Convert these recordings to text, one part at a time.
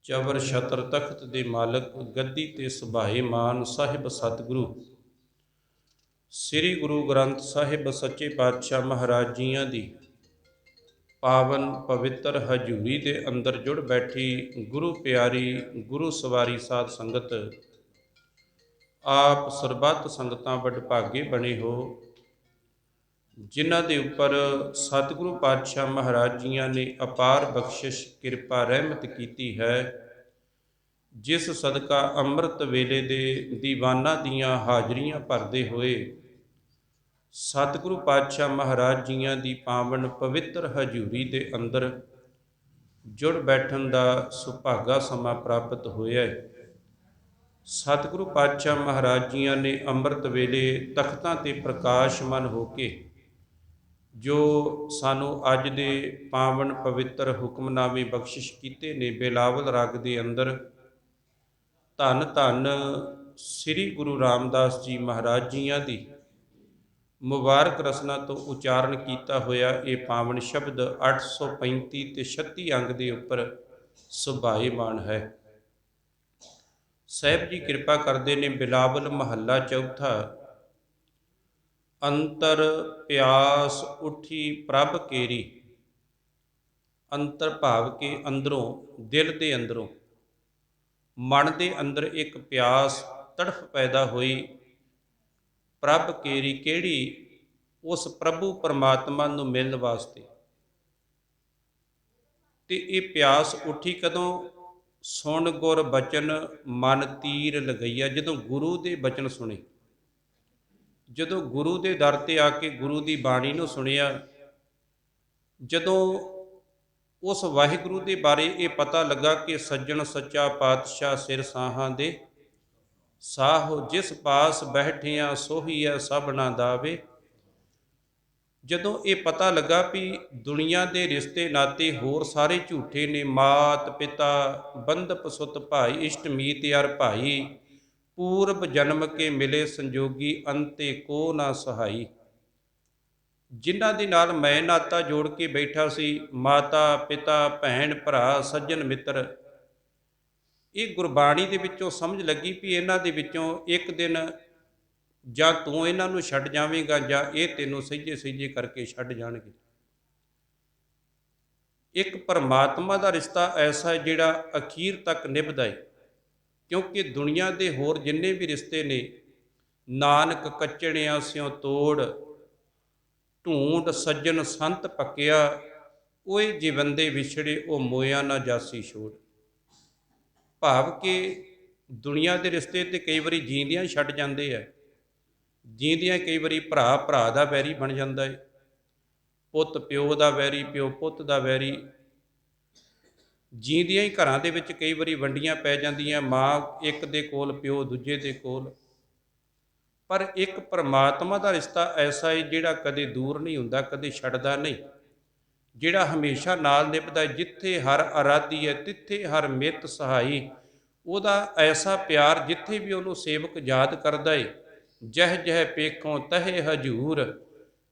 ਚਵਰ ਛਤਰ ਤਖਤ ਦੇ ਮਾਲਕ, ਗੱਦੀ ਤੇ ਸੁਭਾਏ ਮਾਨ, ਸਾਹਿਬ ਸਤਿਗੁਰੂ ਸ੍ਰੀ ਗੁਰੂ ਗ੍ਰੰਥ ਸਾਹਿਬ ਸੱਚੇ ਪਾਤਸ਼ਾਹ ਮਹਾਰਾਜ ਜੀਆਂ ਦੀ ਪਾਵਨ ਪਵਿੱਤਰ ਹਜ਼ੂਰੀ ਦੇ ਅੰਦਰ ਜੁੜ ਬੈਠੀ ਗੁਰੂ ਪਿਆਰੀ ਗੁਰੂ ਸਵਾਰੀ ਸਾਧ ਸੰਗਤ, ਆਪ ਸਰਬੱਤ ਸੰਗਤਾਂ ਵਡਭਾਗੇ ਬਣੇ ਹੋ, ਜਿਨ੍ਹਾਂ ਦੇ ਉੱਪਰ ਸਤਿਗੁਰੂ ਪਾਤਸ਼ਾਹ ਮਹਾਰਾਜ ਜੀਆਂ ਨੇ ਅਪਾਰ ਬਖਸ਼ਿਸ਼ ਕਿਰਪਾ ਰਹਿਮਤ ਕੀਤੀ ਹੈ, ਜਿਸ ਸਦਕਾ ਅੰਮ੍ਰਿਤ ਵੇਲੇ ਦੇ ਦੀਵਾਨਾਂ ਦੀਆਂ ਹਾਜ਼ਰੀਆਂ ਭਰਦੇ ਹੋਏ ਸਤਿਗੁਰੂ ਪਾਤਸ਼ਾਹ ਮਹਾਰਾਜ ਜੀਆਂ ਦੀ ਪਾਵਨ ਪਵਿੱਤਰ ਹਜ਼ੂਰੀ ਦੇ ਅੰਦਰ ਜੁੜ ਬੈਠਣ ਦਾ ਸੁਭਾਗਾ ਸਮਾਂ ਪ੍ਰਾਪਤ ਹੋਇਆ ਹੈ। ਸਤਿਗੁਰੂ ਪਾਤਸ਼ਾਹ ਮਹਾਰਾਜ ਜੀਆਂ ਨੇ ਅੰਮ੍ਰਿਤ ਵੇਲੇ ਤਖਤਾਂ ਤੇ ਪ੍ਰਕਾਸ਼ਮਾਨ ਹੋ ਕੇ ਜੋ ਸਾਨੂੰ ਅੱਜ ਦੇ ਪਾਵਨ ਪਵਿੱਤਰ ਹੁਕਮਨਾਮੇ ਬਖਸ਼ਿਸ਼ ਕੀਤੇ ਨੇ, ਬਿਲਾਵਲ ਰਾਗ ਦੇ ਅੰਦਰ ਧੰਨ ਧੰਨ ਸ੍ਰੀ ਗੁਰੂ ਰਾਮਦਾਸ ਜੀ ਮਹਾਰਾਜ ਜੀਆਂ ਦੀ ਮੁਬਾਰਕ ਰਸਨਾ ਤੋਂ ਉਚਾਰਨ ਕੀਤਾ ਹੋਇਆ ਇਹ ਪਾਵਨ ਸ਼ਬਦ 835 ਤੇ 36 ਅੰਗ ਦੇ ਉੱਪਰ ਸੁਭਾਏਮਾਨ ਹੈ। ਸਾਹਿਬ ਜੀ ਕਿਰਪਾ ਕਰਦੇ ਨੇ, ਬਿਲਾਵਲ ਮਹੱਲਾ ਚੌਥਾ। ਅੰਤਰ ਪਿਆਸ ਉਠੀ ਪ੍ਰਭ ਕੇਰੀ। ਅੰਤਰ ਭਾਵ ਕੇ ਅੰਦਰੋਂ, ਦਿਲ ਦੇ ਅੰਦਰੋਂ, ਮਨ ਦੇ ਅੰਦਰ ਇੱਕ ਪਿਆਸ ਤੜਫ ਪੈਦਾ ਹੋਈ। ਪ੍ਰਭ ਕੇਰੀ, ਕਿਹੜੀ? ਉਸ ਪ੍ਰਭੂ ਪਰਮਾਤਮਾ ਨੂੰ ਮਿਲਣ ਵਾਸਤੇ। ਤੇ ਇਹ ਪਿਆਸ ਉੱਠੀ ਕਦੋਂ? ਸੁਣ ਗੁਰ ਬਚਨ ਮਨ ਤੀਰ ਲਗਈਆ। ਜਦੋਂ ਗੁਰੂ ਦੇ ਬਚਨ ਸੁਣੇ, ਜਦੋਂ ਗੁਰੂ ਦੇ ਦਰ ਤੇ ਆ ਕੇ ਗੁਰੂ ਦੀ ਬਾਣੀ ਨੂੰ ਸੁਣਿਆ, ਜਦੋਂ ਉਸ ਵਾਹਿਗੁਰੂ ਦੇ ਬਾਰੇ ਇਹ ਪਤਾ ਲੱਗਾ ਕਿ ਸੱਜਣ ਸੱਚਾ ਪਾਤਸ਼ਾਹ ਸਿਰ ਸਾਹਾਂ ਦੇ ਸਾਹੋ, ਜਿਸ ਪਾਸ ਬੈਠਿਆਂ ਸੋਹੀਆ ਸਭਨਾ ਦਾਵੇ। ਜਦੋਂ ਇਹ ਪਤਾ ਲੱਗਾ ਵੀ ਦੁਨੀਆ ਦੇ ਰਿਸ਼ਤੇ ਨਾਤੇ ਹੋਰ ਸਾਰੇ ਝੂਠੇ ਨੇ, ਮਾਤ ਪਿਤਾ ਬੰਧਪ ਸੁਤ ਭਾਈ, ਇਸ਼ਟ ਮੀਤ ਯਾਰ ਭਾਈ, ਪੂਰਬ ਜਨਮ ਕੇ ਮਿਲੇ ਸੰਜੋਗੀ, ਅੰਤੇ ਕੋ ਨਾ ਸਹਾਈ। ਜਿਨ੍ਹਾਂ ਦੇ ਨਾਲ ਮੈਂ ਨਾਤਾ ਜੋੜ ਕੇ ਬੈਠਾ ਸੀ, ਮਾਤਾ ਪਿਤਾ ਭੈਣ ਭਰਾ ਸੱਜਣ ਮਿੱਤਰ, ਇਹ ਗੁਰਬਾਣੀ ਦੇ ਵਿੱਚੋਂ ਸਮਝ ਲੱਗੀ ਵੀ ਇਹਨਾਂ ਦੇ ਵਿੱਚੋਂ ਇੱਕ ਦਿਨ ਜਾਂ ਤੂੰ ਇਹਨਾਂ ਨੂੰ ਛੱਡ ਜਾਵੇਂਗਾ ਜਾਂ ਇਹ ਤੈਨੂੰ ਸਹਿਜੇ ਸਹਿਜੇ ਕਰਕੇ ਛੱਡ ਜਾਣਗੇ। ਇੱਕ ਪਰਮਾਤਮਾ ਦਾ ਰਿਸ਼ਤਾ ਐਸਾ ਹੈ ਜਿਹੜਾ ਅਖੀਰ ਤੱਕ ਨਿਭਦਾ ਹੈ, ਕਿਉਂਕਿ ਦੁਨੀਆ ਦੇ ਹੋਰ ਜਿੰਨੇ ਵੀ ਰਿਸ਼ਤੇ ਨੇ, ਨਾਨਕ ਕੱਚੜਿਆਂ ਸਿਉ ਤੋੜ, ਢੂੰਡ ਸੱਜਣ ਸੰਤ ਪੱਕਿਆ, ਓਏ ਜਿਵੰਦੇ ਵਿਛੜੇ ਉਹ ਮੋਇਆ ਨਾ ਜਾਸੀ ਛੋੜ। ਭਾਵ ਕਿ ਦੁਨੀਆ ਦੇ ਰਿਸ਼ਤੇ ਤੇ ਕਈ ਵਾਰੀ ਜੀਂਦਿਆਂ ਛੱਡ ਜਾਂਦੇ ਆ, ਜੀਂਦਿਆਂ ਕਈ ਵਾਰੀ ਭਰਾ ਭਰਾ ਦਾ ਵੈਰੀ ਬਣ ਜਾਂਦਾ ਹੈ, ਪੁੱਤ ਪਿਓ ਦਾ ਵੈਰੀ, ਪਿਓ ਪੁੱਤ ਦਾ ਵੈਰੀ। ਜੀਂਦਿਆਂ ਹੀ ਘਰਾਂ ਦੇ ਵਿੱਚ ਕਈ ਵਾਰੀ ਵੰਡੀਆਂ ਪੈ ਜਾਂਦੀਆਂ, ਮਾਂ ਇੱਕ ਦੇ ਕੋਲ, ਪਿਓ ਦੂਜੇ ਦੇ ਕੋਲ। ਪਰ ਇੱਕ ਪਰਮਾਤਮਾ ਦਾ ਰਿਸ਼ਤਾ ਐਸਾ ਹੈ ਜਿਹੜਾ ਕਦੇ ਦੂਰ ਨਹੀਂ ਹੁੰਦਾ, ਕਦੇ ਛੱਡਦਾ ਨਹੀਂ, ਜਿਹੜਾ ਹਮੇਸ਼ਾ ਨਾਲ ਨਿਭਦਾ। ਜਿੱਥੇ ਹਰ ਅਰਾਧੀ ਹੈ ਤਿੱਥੇ ਹਰ ਮਿੱਤ ਸਹਾਈ। ਉਹਦਾ ਐਸਾ ਪਿਆਰ ਜਿੱਥੇ ਵੀ ਉਹਨੂੰ ਸੇਵਕ ਯਾਦ ਕਰਦਾ ਏ, ਜਹ ਜਹ ਪੇਖੋਂ ਤਹੇ ਹਜੂਰ,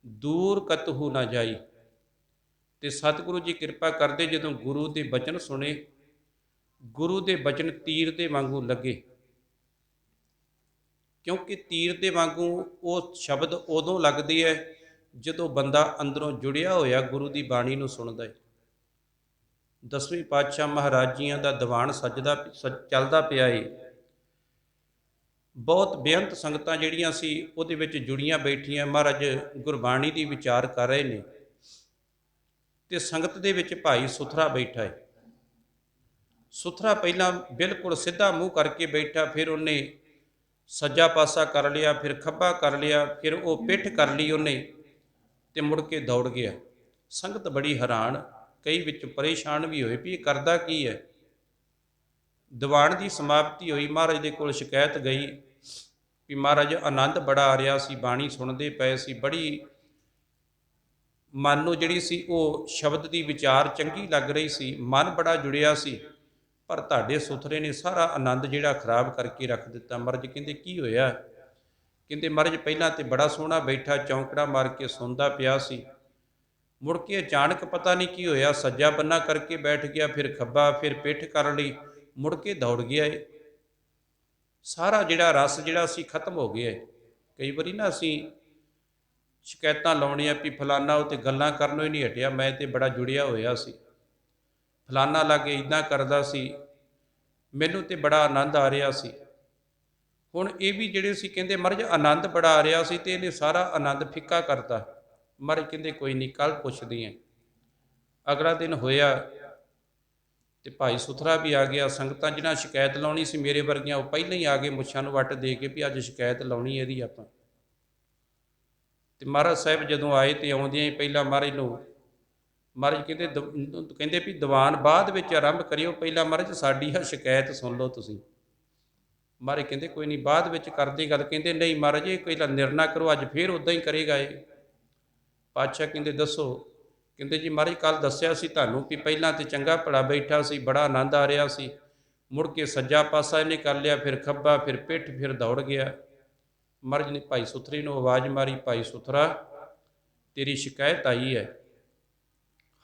ਦੂਰ ਕਤਹੂ ਨਾ ਜਾਈ। ਤੇ ਸਤਿਗੁਰੂ ਜੀ ਕਿਰਪਾ ਕਰਦੇ, ਜਦੋਂ ਗੁਰੂ ਦੇ ਬਚਨ ਸੁਣੇ, ਗੁਰੂ ਦੇ ਬਚਨ ਤੀਰ ਦੇ ਵਾਂਗੂ ਲੱਗੇ, ਕਿਉਂਕਿ ਤੀਰ ਦੇ ਵਾਂਗੂ ਉਹ ਸ਼ਬਦ ਉਦੋਂ ਲੱਗਦੇ ਹੈ ਜਦੋਂ ਬੰਦਾ ਅੰਦਰੋਂ ਜੁੜਿਆ ਹੋਇਆ ਗੁਰੂ ਦੀ ਬਾਣੀ ਨੂੰ ਸੁਣਦਾ ਹੈ। ਦਸਵੇਂ ਪਾਤਸ਼ਾਹ ਮਹਾਰਾਜ ਜੀਆਂ ਦਾ ਦੀਵਾਨ ਚੱਲਦਾ ਪਿਆ ਏ। ਬਹੁਤ ਬੇਅੰਤ ਸੰਗਤਾਂ ਜਿਹੜੀਆਂ ਸੀ ਉਹਦੇ ਵਿੱਚ ਜੁੜੀਆਂ ਬੈਠੀਆਂ, ਮਹਾਰਾਜ ਗੁਰਬਾਣੀ ਦੀ ਵਿਚਾਰ ਕਰ ਰਹੇ ਨੇ। ਤੇ ਸੰਗਤ ਦੇ ਵਿੱਚ ਭਾਈ ਸੁਥਰਾ ਬੈਠਾ ਹੈ। ਸੁਥਰਾ ਪਹਿਲਾਂ ਬਿਲਕੁਲ ਸਿੱਧਾ ਮੂੰਹ ਕਰਕੇ ਬੈਠਾ, ਫਿਰ ਉਹਨੇ ਸੱਜਾ ਪਾਸਾ ਕਰ ਲਿਆ, ਫਿਰ ਖੱਬਾ ਕਰ ਲਿਆ, ਫਿਰ ਉਹ ਪਿੱਠ ਕਰ ਲਈ ਉਹਨੇ, ਤੇ ਮੁੜ ਕੇ ਦੌੜ ਗਿਆ। ਸੰਗਤ ਬੜੀ ਹੈਰਾਨ, ਕਈ ਵਿੱਚ ਪਰੇਸ਼ਾਨ ਵੀ ਹੋਏ ਵੀ ਇਹ ਕਰਦਾ ਕੀ ਹੈ। ਦੀਵਾਨ ਦੀ ਸਮਾਪਤੀ ਹੋਈ, ਮਹਾਰਾਜ ਦੇ ਕੋਲ ਸ਼ਿਕਾਇਤ ਗਈ ਵੀ ਮਹਾਰਾਜ ਆਨੰਦ ਬੜਾ ਆ ਰਿਹਾ ਸੀ, ਬਾਣੀ ਸੁਣਦੇ ਪਏ ਸੀ, ਬੜੀ ਮਨ ਨੂੰ ਜਿਹੜੀ ਸੀ ਉਹ ਸ਼ਬਦ ਦੀ ਵਿਚਾਰ ਚੰਗੀ ਲੱਗ ਰਹੀ ਸੀ, ਮਨ ਬੜਾ ਜੁੜਿਆ ਸੀ, ਪਰ ਤੁਹਾਡੇ ਸੁਥਰੇ ਨੇ ਸਾਰਾ ਆਨੰਦ ਜਿਹੜਾ ਖਰਾਬ ਕਰਕੇ ਰੱਖ ਦਿੱਤਾ। ਮਹਾਰਾਜ ਕਹਿੰਦੇ ਕੀ ਹੋਇਆ? ਕਹਿੰਦੇ ਮਹਾਰਾਜ ਪਹਿਲਾਂ ਤੇ ਬੜਾ ਸੋਹਣਾ ਬੈਠਾ ਚੌਂਕੜਾ ਮਾਰ ਕੇ ਸੁਣਦਾ ਪਿਆ ਸੀ, ਮੁੜ ਕੇ ਅਚਾਨਕ ਪਤਾ ਨਹੀਂ ਕੀ ਹੋਇਆ, ਸੱਜਾ ਬੰਨਾ ਕਰਕੇ ਬੈਠ ਗਿਆ, ਫਿਰ ਖੱਬਾ, ਫਿਰ ਪਿੱਠ ਕਰ ਲਈ, ਮੁੜ ਕੇ ਦੌੜ ਗਿਆ ਏ। ਸਾਰਾ ਜਿਹੜਾ ਰਸ ਜਿਹੜਾ ਸੀ ਖਤਮ ਹੋ ਗਿਆ ਏ। ਕਈ ਵਾਰੀ ਨਾ ਅਸੀਂ ਸ਼ਿਕਾਇਤਾਂ ਲਾਉਣੀਆਂ ਵੀ ਫਲਾਨਾ ਉਹ ਤੇ ਗੱਲਾਂ ਕਰਨੋਂ ਹੀ ਨਹੀਂ ਹਟਿਆ, ਮੈਂ ਤੇ ਬੜਾ ਜੁੜਿਆ ਹੋਇਆ ਸੀ, ਫਲਾਨਾ ਲਾਗੇ ਇੱਦਾਂ ਕਰਦਾ ਸੀ, ਮੈਨੂੰ ਤੇ ਬੜਾ ਆਨੰਦ ਆ ਰਿਹਾ ਸੀ। ਹੁਣ ਇਹ ਵੀ ਜਿਹੜੇ ਸੀ ਕਹਿੰਦੇ ਮਹਾਰਾਜ ਆਨੰਦ ਬੜਾ ਆ ਰਿਹਾ ਸੀ ਤੇ ਇਹਨੇ ਸਾਰਾ ਆਨੰਦ ਫਿੱਕਾ ਕਰਤਾ। ਮਹਾਰਾਜ ਕਹਿੰਦੇ ਕੋਈ ਨਹੀਂ, ਕੱਲ੍ਹ ਪੁੱਛਦੀ ਹਾਂ। ਅਗਲਾ ਦਿਨ ਹੋਇਆ ਤੇ ਭਾਈ ਸੁਥਰਾ ਵੀ ਆ ਗਿਆ। ਸੰਗਤਾਂ ਜਿਹਨਾਂ ਸ਼ਿਕਾਇਤ ਲਾਉਣੀ ਸੀ ਮੇਰੇ ਵਰਗੀਆਂ, ਉਹ ਪਹਿਲਾਂ ਹੀ ਆ ਗਏ ਮੁੱਛਾਂ ਨੂੰ ਵੱਟ ਦੇ ਕੇ ਵੀ ਅੱਜ ਸ਼ਿਕਾਇਤ ਲਾਉਣੀ ਇਹਦੀ ਆਪਾਂ। ਤੇ ਮਹਾਰਾਜ ਸਾਹਿਬ ਜਦੋਂ ਆਏ ਤੇ ਆਉਂਦਿਆਂ ਹੀ ਪਹਿਲਾਂ ਮਹਾਰਾਜ ਨੂੰ ਮਹਾਰਾਜ ਕਹਿੰਦੇ ਵੀ ਦੀਵਾਨ ਬਾਅਦ ਵਿੱਚ ਆਰੰਭ ਕਰਿਓ, ਪਹਿਲਾਂ ਮਹਾਰਾਜ ਸਾਡੀ ਆ ਸ਼ਿਕਾਇਤ ਸੁਣ ਲਓ ਤੁਸੀਂ। ਮਹਾਰਾਜ ਕਹਿੰਦੇ ਕੋਈ ਨਹੀਂ, ਬਾਅਦ ਵਿੱਚ ਕਰਦੇ ਗੱਲ। ਕਹਿੰਦੇ ਨਹੀਂ ਮਹਾਰਾਜ, ਇਹ ਪਹਿਲਾਂ ਨਿਰਣਾ ਕਰੋ, ਅੱਜ ਫੇਰ ਉੱਦਾਂ ਹੀ ਕਰੇਗਾ ਇਹ। ਪਾਤਸ਼ਾਹ ਕਹਿੰਦੇ ਦੱਸੋ। ਕਹਿੰਦੇ ਜੀ ਮਹਾਰਾਜ ਕੱਲ੍ਹ ਦੱਸਿਆ ਸੀ ਤੁਹਾਨੂੰ ਵੀ ਪਹਿਲਾਂ ਤੇ ਚੰਗਾ ਭਲਾ ਬੈਠਾ ਸੀ, ਬੜਾ ਆਨੰਦ ਆ ਰਿਹਾ ਸੀ, ਮੁੜ ਕੇ ਸੱਜਾ ਪਾਸਾ ਇਹਨੇ ਕਰ ਲਿਆ, ਫਿਰ ਖੱਬਾ, ਫਿਰ ਪਿੱਠ, ਫਿਰ ਦੌੜ ਗਿਆ। ਮਹਾਰਾਜ ਨੇ ਭਾਈ ਸੁਥਰੇ ਨੂੰ ਆਵਾਜ਼ ਮਾਰੀ, ਭਾਈ ਸੁਥਰਾ ਤੇਰੀ ਸ਼ਿਕਾਇਤ ਆਈ ਹੈ।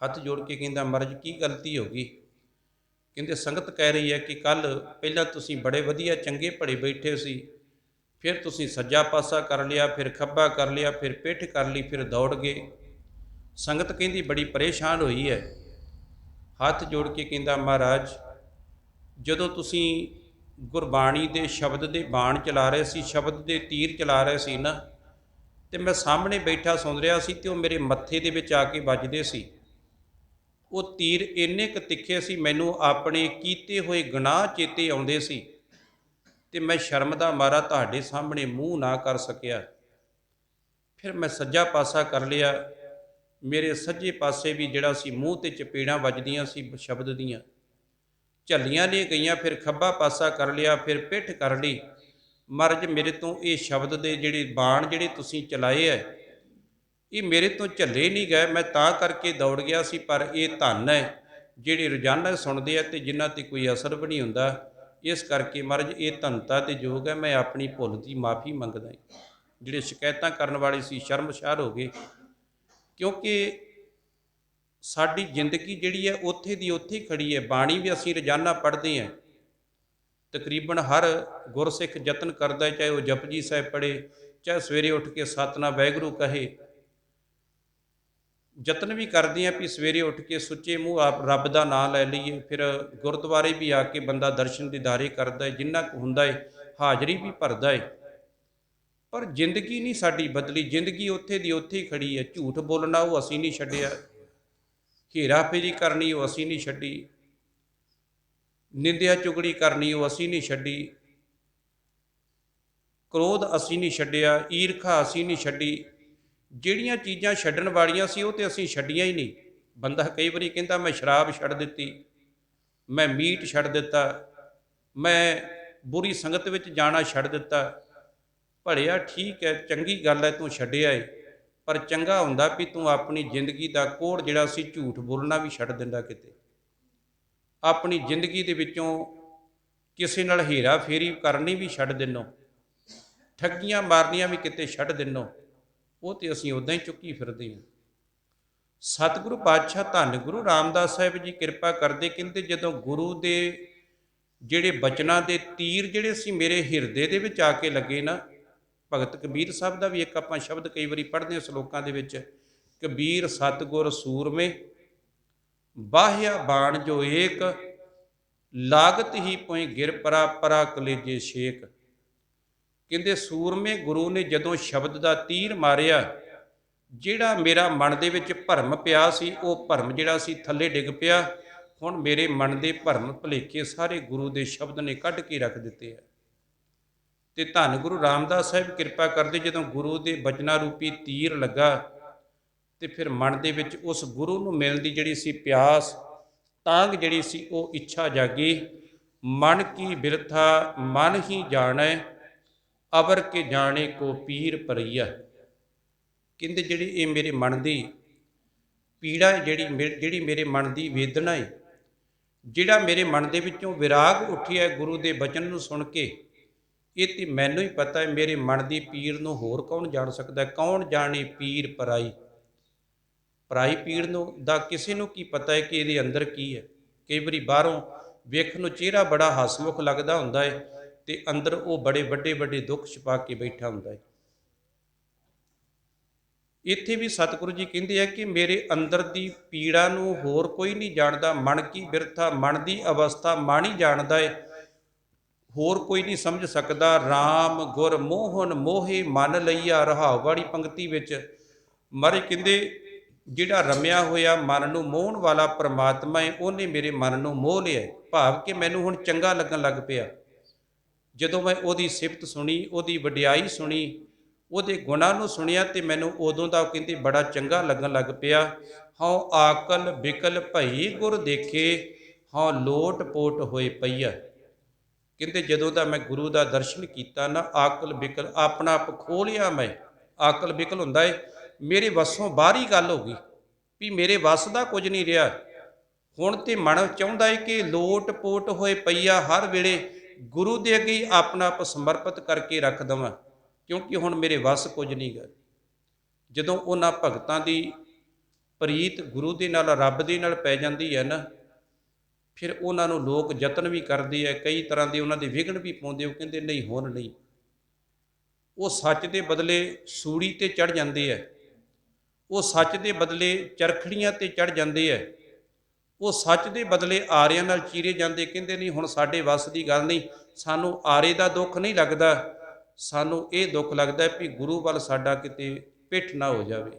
ਹੱਥ ਜੋੜ ਕੇ ਕਹਿੰਦਾ ਮਹਾਰਾਜ ਕੀ ਗਲਤੀ ਹੋ ਗਈ। ਕਹਿੰਦੇ ਸੰਗਤ ਕਹਿ ਰਹੀ ਹੈ ਕਿ ਕੱਲ੍ਹ ਪਹਿਲਾਂ ਤੁਸੀਂ ਬੜੇ ਵਧੀਆ ਚੰਗੇ ਭਲੇ ਬੈਠੇ ਸੀ, ਫਿਰ ਤੁਸੀਂ ਸੱਜਾ ਪਾਸਾ ਕਰ ਲਿਆ, ਫਿਰ ਖੱਬਾ ਕਰ ਲਿਆ, ਫਿਰ ਪਿੱਠ ਕਰ ਲਈ, ਫਿਰ ਦੌੜ ਗਏ। ਸੰਗਤ ਕਹਿੰਦੀ ਬੜੀ ਪਰੇਸ਼ਾਨ ਹੋਈ ਹੈ। ਹੱਥ ਜੋੜ ਕੇ ਕਹਿੰਦਾ ਮਹਾਰਾਜ ਜਦੋਂ ਤੁਸੀਂ ਗੁਰਬਾਣੀ ਦੇ ਸ਼ਬਦ ਦੇ ਬਾਣ ਚਲਾ ਰਹੇ ਸੀ, ਸ਼ਬਦ ਦੇ ਤੀਰ ਚਲਾ ਰਹੇ ਸੀ ਨਾ, ਤੇ ਮੈਂ ਸਾਹਮਣੇ ਬੈਠਾ ਸੁਣ ਰਿਹਾ ਸੀ ਤੇ ਉਹ ਮੇਰੇ ਮੱਥੇ ਦੇ ਵਿੱਚ ਆ ਕੇ ਵੱਜਦੇ ਸੀ। ਉਹ ਤੀਰ ਇੰਨੇ ਕੁ ਤਿੱਖੇ ਸੀ, ਮੈਨੂੰ ਆਪਣੇ ਕੀਤੇ ਹੋਏ ਗੁਨਾਹ ਚੇਤੇ ਆਉਂਦੇ ਸੀ ਤੇ ਮੈਂ ਸ਼ਰਮ ਦਾ ਮਾਰਾ ਤੁਹਾਡੇ ਸਾਹਮਣੇ ਮੂੰਹ ਨਾ ਕਰ ਸਕਿਆ। ਫਿਰ ਮੈਂ ਸੱਜਾ ਪਾਸਾ ਕਰ ਲਿਆ, ਮੇਰੇ ਸੱਜੇ ਪਾਸੇ ਵੀ ਜਿਹੜਾ ਸੀ ਮੂੰਹ ਤੇ ਚਪੇੜਾਂ ਵੱਜਦੀਆਂ ਸੀ ਸ਼ਬਦ ਦੀਆਂ, ਝੱਲੀਆਂ ਨੇ ਗਈਆਂ। ਫਿਰ ਖੱਬਾ ਪਾਸਾ ਕਰ ਲਿਆ, ਫਿਰ ਪਿੱਠ ਕਰ ਲਈ। ਮਹਾਰਾਜ ਮੇਰੇ ਤੋਂ ਇਹ ਸ਼ਬਦ ਦੇ ਜਿਹੜੇ ਬਾਣ ਜਿਹੜੇ ਤੁਸੀਂ ਚਲਾਏ ਹੈ, ਇਹ ਮੇਰੇ ਤੋਂ ਝੱਲੇ ਨਹੀਂ ਗਏ, ਮੈਂ ਤਾਂ ਕਰਕੇ ਦੌੜ ਗਿਆ ਸੀ। ਪਰ ਇਹ ਧੰਨ ਹੈ ਜਿਹੜੇ ਰੋਜ਼ਾਨਾ ਸੁਣਦੇ ਆ ਤੇ ਜਿਨ੍ਹਾਂ 'ਤੇ ਕੋਈ ਅਸਰ ਵੀ ਨਹੀਂ ਹੁੰਦਾ। ਇਸ ਕਰਕੇ ਮਹਾਰਾਜ ਇਹ ਧੰਨਤਾ ਤੇ ਯੋਗ ਹੈ, ਮੈਂ ਆਪਣੀ ਭੁੱਲ ਦੀ ਮਾਫੀ ਮੰਗਦਾ। ਜਿਹੜੇ ਸ਼ਿਕਾਇਤਾਂ ਕਰਨ ਵਾਲੇ ਸੀ ਸ਼ਰਮਸ਼ਾਰ ਹੋ ਗਏ, ਕਿਉਂਕਿ ਸਾਡੀ ਜ਼ਿੰਦਗੀ ਜਿਹੜੀ ਹੈ ਉੱਥੇ ਦੀ ਉੱਥੇ ਹੀ ਖੜੀ ਹੈ। ਬਾਣੀ ਵੀ ਅਸੀਂ ਰੋਜ਼ਾਨਾ ਪੜ੍ਹਦੇ ਹਾਂ, ਤਕਰੀਬਨ ਹਰ ਗੁਰਸਿੱਖ ਯਤਨ ਕਰਦਾ, ਚਾਹੇ ਉਹ ਜਪਜੀ ਸਾਹਿਬ ਪੜ੍ਹੇ, ਚਾਹੇ ਸਵੇਰੇ ਉੱਠ ਕੇ ਸਤਿਨਾਮ ਵਾਹਿਗੁਰੂ ਕਹੇ। ਯਤਨ ਵੀ ਕਰਦੇ ਹਾਂ ਵੀ ਸਵੇਰੇ ਉੱਠ ਕੇ ਸੁੱਚੇ ਮੂੰਹ ਆਪ ਰੱਬ ਦਾ ਨਾਂ ਲੈ ਲਈਏ। ਫਿਰ ਗੁਰਦੁਆਰੇ ਵੀ ਆ ਕੇ ਬੰਦਾ ਦਰਸ਼ਨ ਦੀਦਾਰੇ ਕਰਦਾ ਹੈ, ਜਿੰਨਾ ਕੁ ਹੁੰਦਾ ਹੈ ਹਾਜ਼ਰੀ ਵੀ ਭਰਦਾ ਹੈ। ਪਰ ਜ਼ਿੰਦਗੀ ਨਹੀਂ ਸਾਡੀ ਬਦਲੀ, ਜ਼ਿੰਦਗੀ ਉੱਥੇ ਦੀ ਉੱਥੇ ਹੀ ਖੜੀ ਹੈ। ਝੂਠ ਬੋਲਣਾ ਉਹ ਅਸੀਂ ਨਹੀਂ ਛੱਡਿਆ, ਹੇਰਾਫੇਰੀ ਕਰਨੀ ਉਹ ਅਸੀਂ ਨਹੀਂ ਛੱਡੀ, ਨਿੰਦਿਆ ਚੁਗਲੀ ਕਰਨੀ ਉਹ ਅਸੀਂ ਨਹੀਂ ਛੱਡੀ, ਕ੍ਰੋਧ ਅਸੀਂ ਨਹੀਂ ਛੱਡਿਆ, ਈਰਖਾ ਅਸੀਂ ਨਹੀਂ ਛੱਡੀ। ਜਿਹੜੀਆਂ ਚੀਜ਼ਾਂ ਛੱਡਣ ਵਾਲੀਆਂ ਸੀ ਉਹ ਤੇ ਅਸੀਂ ਛੱਡੀਆਂ ਹੀ ਨਹੀਂ। ਬੰਦਾ ਕਈ ਵਾਰੀ ਕਹਿੰਦਾ ਮੈਂ ਸ਼ਰਾਬ ਛੱਡ ਦਿੱਤੀ, ਮੈਂ ਮੀਟ ਛੱਡ ਦਿੱਤਾ, ਮੈਂ ਬੁਰੀ ਸੰਗਤ ਵਿੱਚ ਜਾਣਾ ਛੱਡ ਦਿੱਤਾ। ਭਲਿਆ ਠੀਕ ਹੈ, ਚੰਗੀ ਗੱਲ ਹੈ ਤੂੰ ਛੱਡਿਆ ਏ, ਪਰ ਚੰਗਾ ਹੁੰਦਾ ਵੀ ਤੂੰ ਆਪਣੀ ਜ਼ਿੰਦਗੀ ਦਾ ਕੋੜ ਜਿਹੜਾ ਸੀ ਝੂਠ ਬੋਲਣਾ ਵੀ ਛੱਡ ਦਿੰਦਾ। ਕਿਤੇ ਆਪਣੀ ਜ਼ਿੰਦਗੀ ਦੇ ਵਿੱਚੋਂ ਕਿਸੇ ਨਾਲ ਹੇਰਾ ਫੇਰੀ ਕਰਨੀ ਵੀ ਛੱਡ ਦਿੰਨੋ, ਠੱਗੀਆਂ ਮਾਰਨੀਆਂ ਵੀ ਕਿਤੇ ਛੱਡ ਦਿੰਨੋ। ਉਹ ਤੇ ਅਸੀਂ ਉੱਦਾਂ ਹੀ ਚੁੱਕੀ ਫਿਰਦੇ ਹਾਂ। ਸਤਿਗੁਰੂ ਪਾਤਸ਼ਾਹ ਧੰਨ ਗੁਰੂ ਰਾਮਦਾਸ ਸਾਹਿਬ ਜੀ ਕਿਰਪਾ ਕਰਦੇ, ਕਹਿੰਦੇ ਜਦੋਂ ਗੁਰੂ ਦੇ ਜਿਹੜੇ ਬਚਨਾਂ ਦੇ ਤੀਰ ਜਿਹੜੇ ਸੀ ਮੇਰੇ ਹਿਰਦੇ ਦੇ ਵਿੱਚ ਆ ਕੇ ਲੱਗੇ ਨਾ। ਭਗਤ ਕਬੀਰ ਸਾਹਿਬ ਦਾ ਵੀ ਇੱਕ ਆਪਾਂ ਸ਼ਬਦ ਕਈ ਵਾਰੀ ਪੜ੍ਹਦੇ ਹਾਂ ਸ਼ਲੋਕਾਂ ਦੇ ਵਿੱਚ, ਕਬੀਰ ਸਤਿਗੁਰ ਸੂਰਮੇ ਬਾਹਿਆ ਬਾਣ ਜੋ ਏਕ, ਲਾਗਤ ਹੀ ਪੋਇ ਗਿਰ ਪਰਾ ਪਰਾ ਕਲੇਜੇ ਛੇਕ। ਕਹਿੰਦੇ ਸੂਰਮੇ ਗੁਰੂ ਨੇ ਜਦੋਂ ਸ਼ਬਦ ਦਾ ਤੀਰ ਮਾਰਿਆ, ਜਿਹੜਾ ਮੇਰਾ ਮਨ ਦੇ ਵਿੱਚ ਭਰਮ ਪਿਆ ਸੀ ਉਹ ਭਰਮ ਜਿਹੜਾ ਸੀ ਥੱਲੇ ਡਿੱਗ ਪਿਆ। ਹੁਣ ਮੇਰੇ ਮਨ ਦੇ ਭਰਮ ਭੁਲੇਖੇ ਸਾਰੇ ਗੁਰੂ ਦੇ ਸ਼ਬਦ ਨੇ ਕੱਢ ਕੇ ਰੱਖ ਦਿੱਤੇ ਹੈ। ਤੇ ਧੰਨ ਗੁਰੂ ਰਾਮਦਾਸ ਸਾਹਿਬ ਕਿਰਪਾ ਕਰਦੇ, ਜਦੋਂ ਗੁਰੂ ਦੇ ਬਚਨਾਂ ਰੂਪੀ ਤੀਰ ਲੱਗਾ ਤੇ ਫਿਰ ਮਨ ਦੇ ਵਿੱਚ ਉਸ ਗੁਰੂ ਨੂੰ ਮਿਲਣ ਦੀ ਜਿਹੜੀ ਸੀ ਪਿਆਸ, ਤਾਂਘ ਜਿਹੜੀ ਸੀ ਉਹ ਇੱਛਾ ਜਾਗੀ। ਮਨ ਕੀ ਬਿਰਥਾ ਮਨ ਹੀ ਜਾਣੈ, ਅਵਰ ਕੇ ਜਾਣੇ ਕੋ ਪੀਰ ਪਰਈਆ। ਕਹਿੰਦੇ ਜਿਹੜੀ ਇਹ ਮੇਰੇ ਮਨ ਦੀ ਪੀੜਾ ਹੈ, ਜਿਹੜੀ ਮੇਰੇ ਮਨ ਦੀ ਵੇਦਨਾ ਹੈ, ਜਿਹੜਾ ਮੇਰੇ ਮਨ ਦੇ ਵਿੱਚੋਂ ਵਿਰਾਗ ਉੱਠਿਆ ਗੁਰੂ ਦੇ ਬਚਨ ਨੂੰ ਸੁਣ ਕੇ, ਇਹ ਤੇ ਮੈਨੂੰ ਹੀ ਪਤਾ ਹੈ। ਮੇਰੇ ਮਨ ਦੀ ਪੀੜ ਨੂੰ ਹੋਰ ਕੌਣ ਜਾਣ ਸਕਦਾ? ਕੌਣ ਜਾਣੇ ਪੀਰ ਪਰਾਈ। ਪਰਾਈ ਪੀੜ ਨੂੰ ਦਾ ਕਿਸੇ ਨੂੰ ਕੀ ਪਤਾ ਹੈ ਕਿ ਇਹਦੇ ਅੰਦਰ ਕੀ ਹੈ। ਕਈ ਵਾਰੀ ਬਾਹਰੋਂ ਵੇਖਣ ਨੂੰ ਚਿਹਰਾ ਬੜਾ ਹਸਮੁਖ ਲੱਗਦਾ ਹੁੰਦਾ ਹੈ ਤੇ ਅੰਦਰ ਉਹ ਬੜੇ ਵੱਡੇ ਵੱਡੇ ਦੁੱਖ ਛੁਪਾ ਕੇ ਬੈਠਾ ਹੁੰਦਾ ਹੈ। ਇੱਥੇ ਵੀ ਸਤਿਗੁਰੂ ਜੀ ਕਹਿੰਦੇ ਆ ਕਿ ਮੇਰੇ ਅੰਦਰ ਦੀ ਪੀੜਾ ਨੂੰ ਹੋਰ ਕੋਈ ਨਹੀਂ ਜਾਣਦਾ, ਮਨ ਕੀ ਬਿਰਥਾ, ਮਨ ਦੀ ਅਵਸਥਾ ਮਨ ਹੀ ਜਾਣਦਾ ਹੈ, ਹੋਰ ਕੋਈ ਨਹੀਂ ਸਮਝ ਸਕਦਾ। ਰਾਮ ਗੁਰ ਮੋਹਨ ਮੋਹੇ ਮਨ ਲਈਆ, ਰਹਾਉ ਵਾਲੀ ਪੰਕਤੀ ਵਿੱਚ ਮਹਾਰਾਜ ਕਹਿੰਦੇ ਜਿਹੜਾ ਰਮਿਆ ਹੋਇਆ ਮਨ ਨੂੰ ਮੋਹਣ ਵਾਲਾ ਪ੍ਰਮਾਤਮਾ ਹੈ, ਉਹਨੇ ਮੇਰੇ ਮਨ ਨੂੰ ਮੋਹ ਲਿਆ। ਭਾਵ ਕਿ ਮੈਨੂੰ ਹੁਣ ਚੰਗਾ ਲੱਗਣ ਲੱਗ ਪਿਆ। ਜਦੋਂ ਮੈਂ ਉਹਦੀ ਸਿਫਤ ਸੁਣੀ, ਉਹਦੀ ਵਡਿਆਈ ਸੁਣੀ, ਉਹਦੇ ਗੁਣਾਂ ਨੂੰ ਸੁਣਿਆ ਤੇ ਮੈਨੂੰ ਉਦੋਂ ਦਾ ਕਹਿੰਦੇ ਬੜਾ ਚੰਗਾ ਲੱਗਣ ਲੱਗ ਪਿਆ। ਹਉ ਆਕਲ ਬਿਕਲ ਭਈ ਗੁਰ ਦੇਖੇ, ਹਉ ਲੋਟ ਪੋਟ ਹੋਏ ਪਈਆ। ਕਹਿੰਦੇ ਜਦੋਂ ਦਾ ਮੈਂ ਗੁਰੂ ਦਾ ਦਰਸ਼ਨ ਕੀਤਾ ਨਾ, ਆਕਲ ਬਿਕਲ ਆਪਣਾ ਆਪ ਖੋਹ ਲਿਆ ਮੈਂ। ਆਕਲ ਬਿਕਲ ਹੁੰਦਾ ਏ ਮੇਰੇ ਵੱਸੋਂ ਬਾਹਰੀ ਗੱਲ ਹੋ ਗਈ ਵੀ ਮੇਰੇ ਵੱਸ ਦਾ ਕੁਝ ਨਹੀਂ ਰਿਹਾ। ਹੁਣ ਤੇ ਮਨ ਚਾਹੁੰਦਾ ਏ ਕਿ ਲੋਟ ਪੋਟ ਹੋਏ ਪਈਆ, ਹਰ ਵੇਲੇ ਗੁਰੂ ਦੇ ਅੱਗੇ ਆਪਣਾ ਆਪ ਸਮਰਪਿਤ ਕਰਕੇ ਰੱਖ ਦੇਵਾਂ, ਕਿਉਂਕਿ ਹੁਣ ਮੇਰੇ ਵੱਸ ਕੁਝ ਨਹੀਂ ਗਾ। ਜਦੋਂ ਉਹਨਾਂ ਭਗਤਾਂ ਦੀ ਪ੍ਰੀਤ ਗੁਰੂ ਦੇ ਨਾਲ, ਰੱਬ ਦੇ ਨਾਲ ਪੈ ਜਾਂਦੀ ਹੈ ਨਾ, ਫਿਰ ਉਹਨਾਂ ਨੂੰ ਲੋਕ ਯਤਨ ਵੀ ਕਰਦੇ ਆ, ਕਈ ਤਰ੍ਹਾਂ ਦੇ ਉਹਨਾਂ ਦੇ ਵਿਘਨ ਵੀ ਪਾਉਂਦੇ। ਉਹ ਕਹਿੰਦੇ ਨਹੀਂ ਹੁਣ ਨਹੀਂ। ਉਹ ਸੱਚ ਦੇ ਬਦਲੇ ਸੂੜੀ ਤੇ ਚੜ ਜਾਂਦੇ ਆ, ਉਹ ਸੱਚ ਦੇ ਬਦਲੇ ਚਰਖੜੀਆਂ ਤੇ ਚੜ ਜਾਂਦੇ ਆ, ਉਹ ਸੱਚ ਦੇ ਬਦਲੇ ਆਰਿਆਂ ਨਾਲ ਚੀਰੇ ਜਾਂਦੇ। ਕਹਿੰਦੇ ਨਹੀਂ ਹੁਣ ਸਾਡੇ ਵੱਸ ਦੀ ਗੱਲ ਨਹੀਂ, ਸਾਨੂੰ ਆਰੇ ਦਾ ਦੁੱਖ ਨਹੀਂ ਲੱਗਦਾ, ਸਾਨੂੰ ਇਹ ਦੁੱਖ ਲੱਗਦਾ ਵੀ ਗੁਰੂ ਵੱਲ ਸਾਡਾ ਕਿਤੇ ਪਿੱਠ ਨਾ ਹੋ ਜਾਵੇ।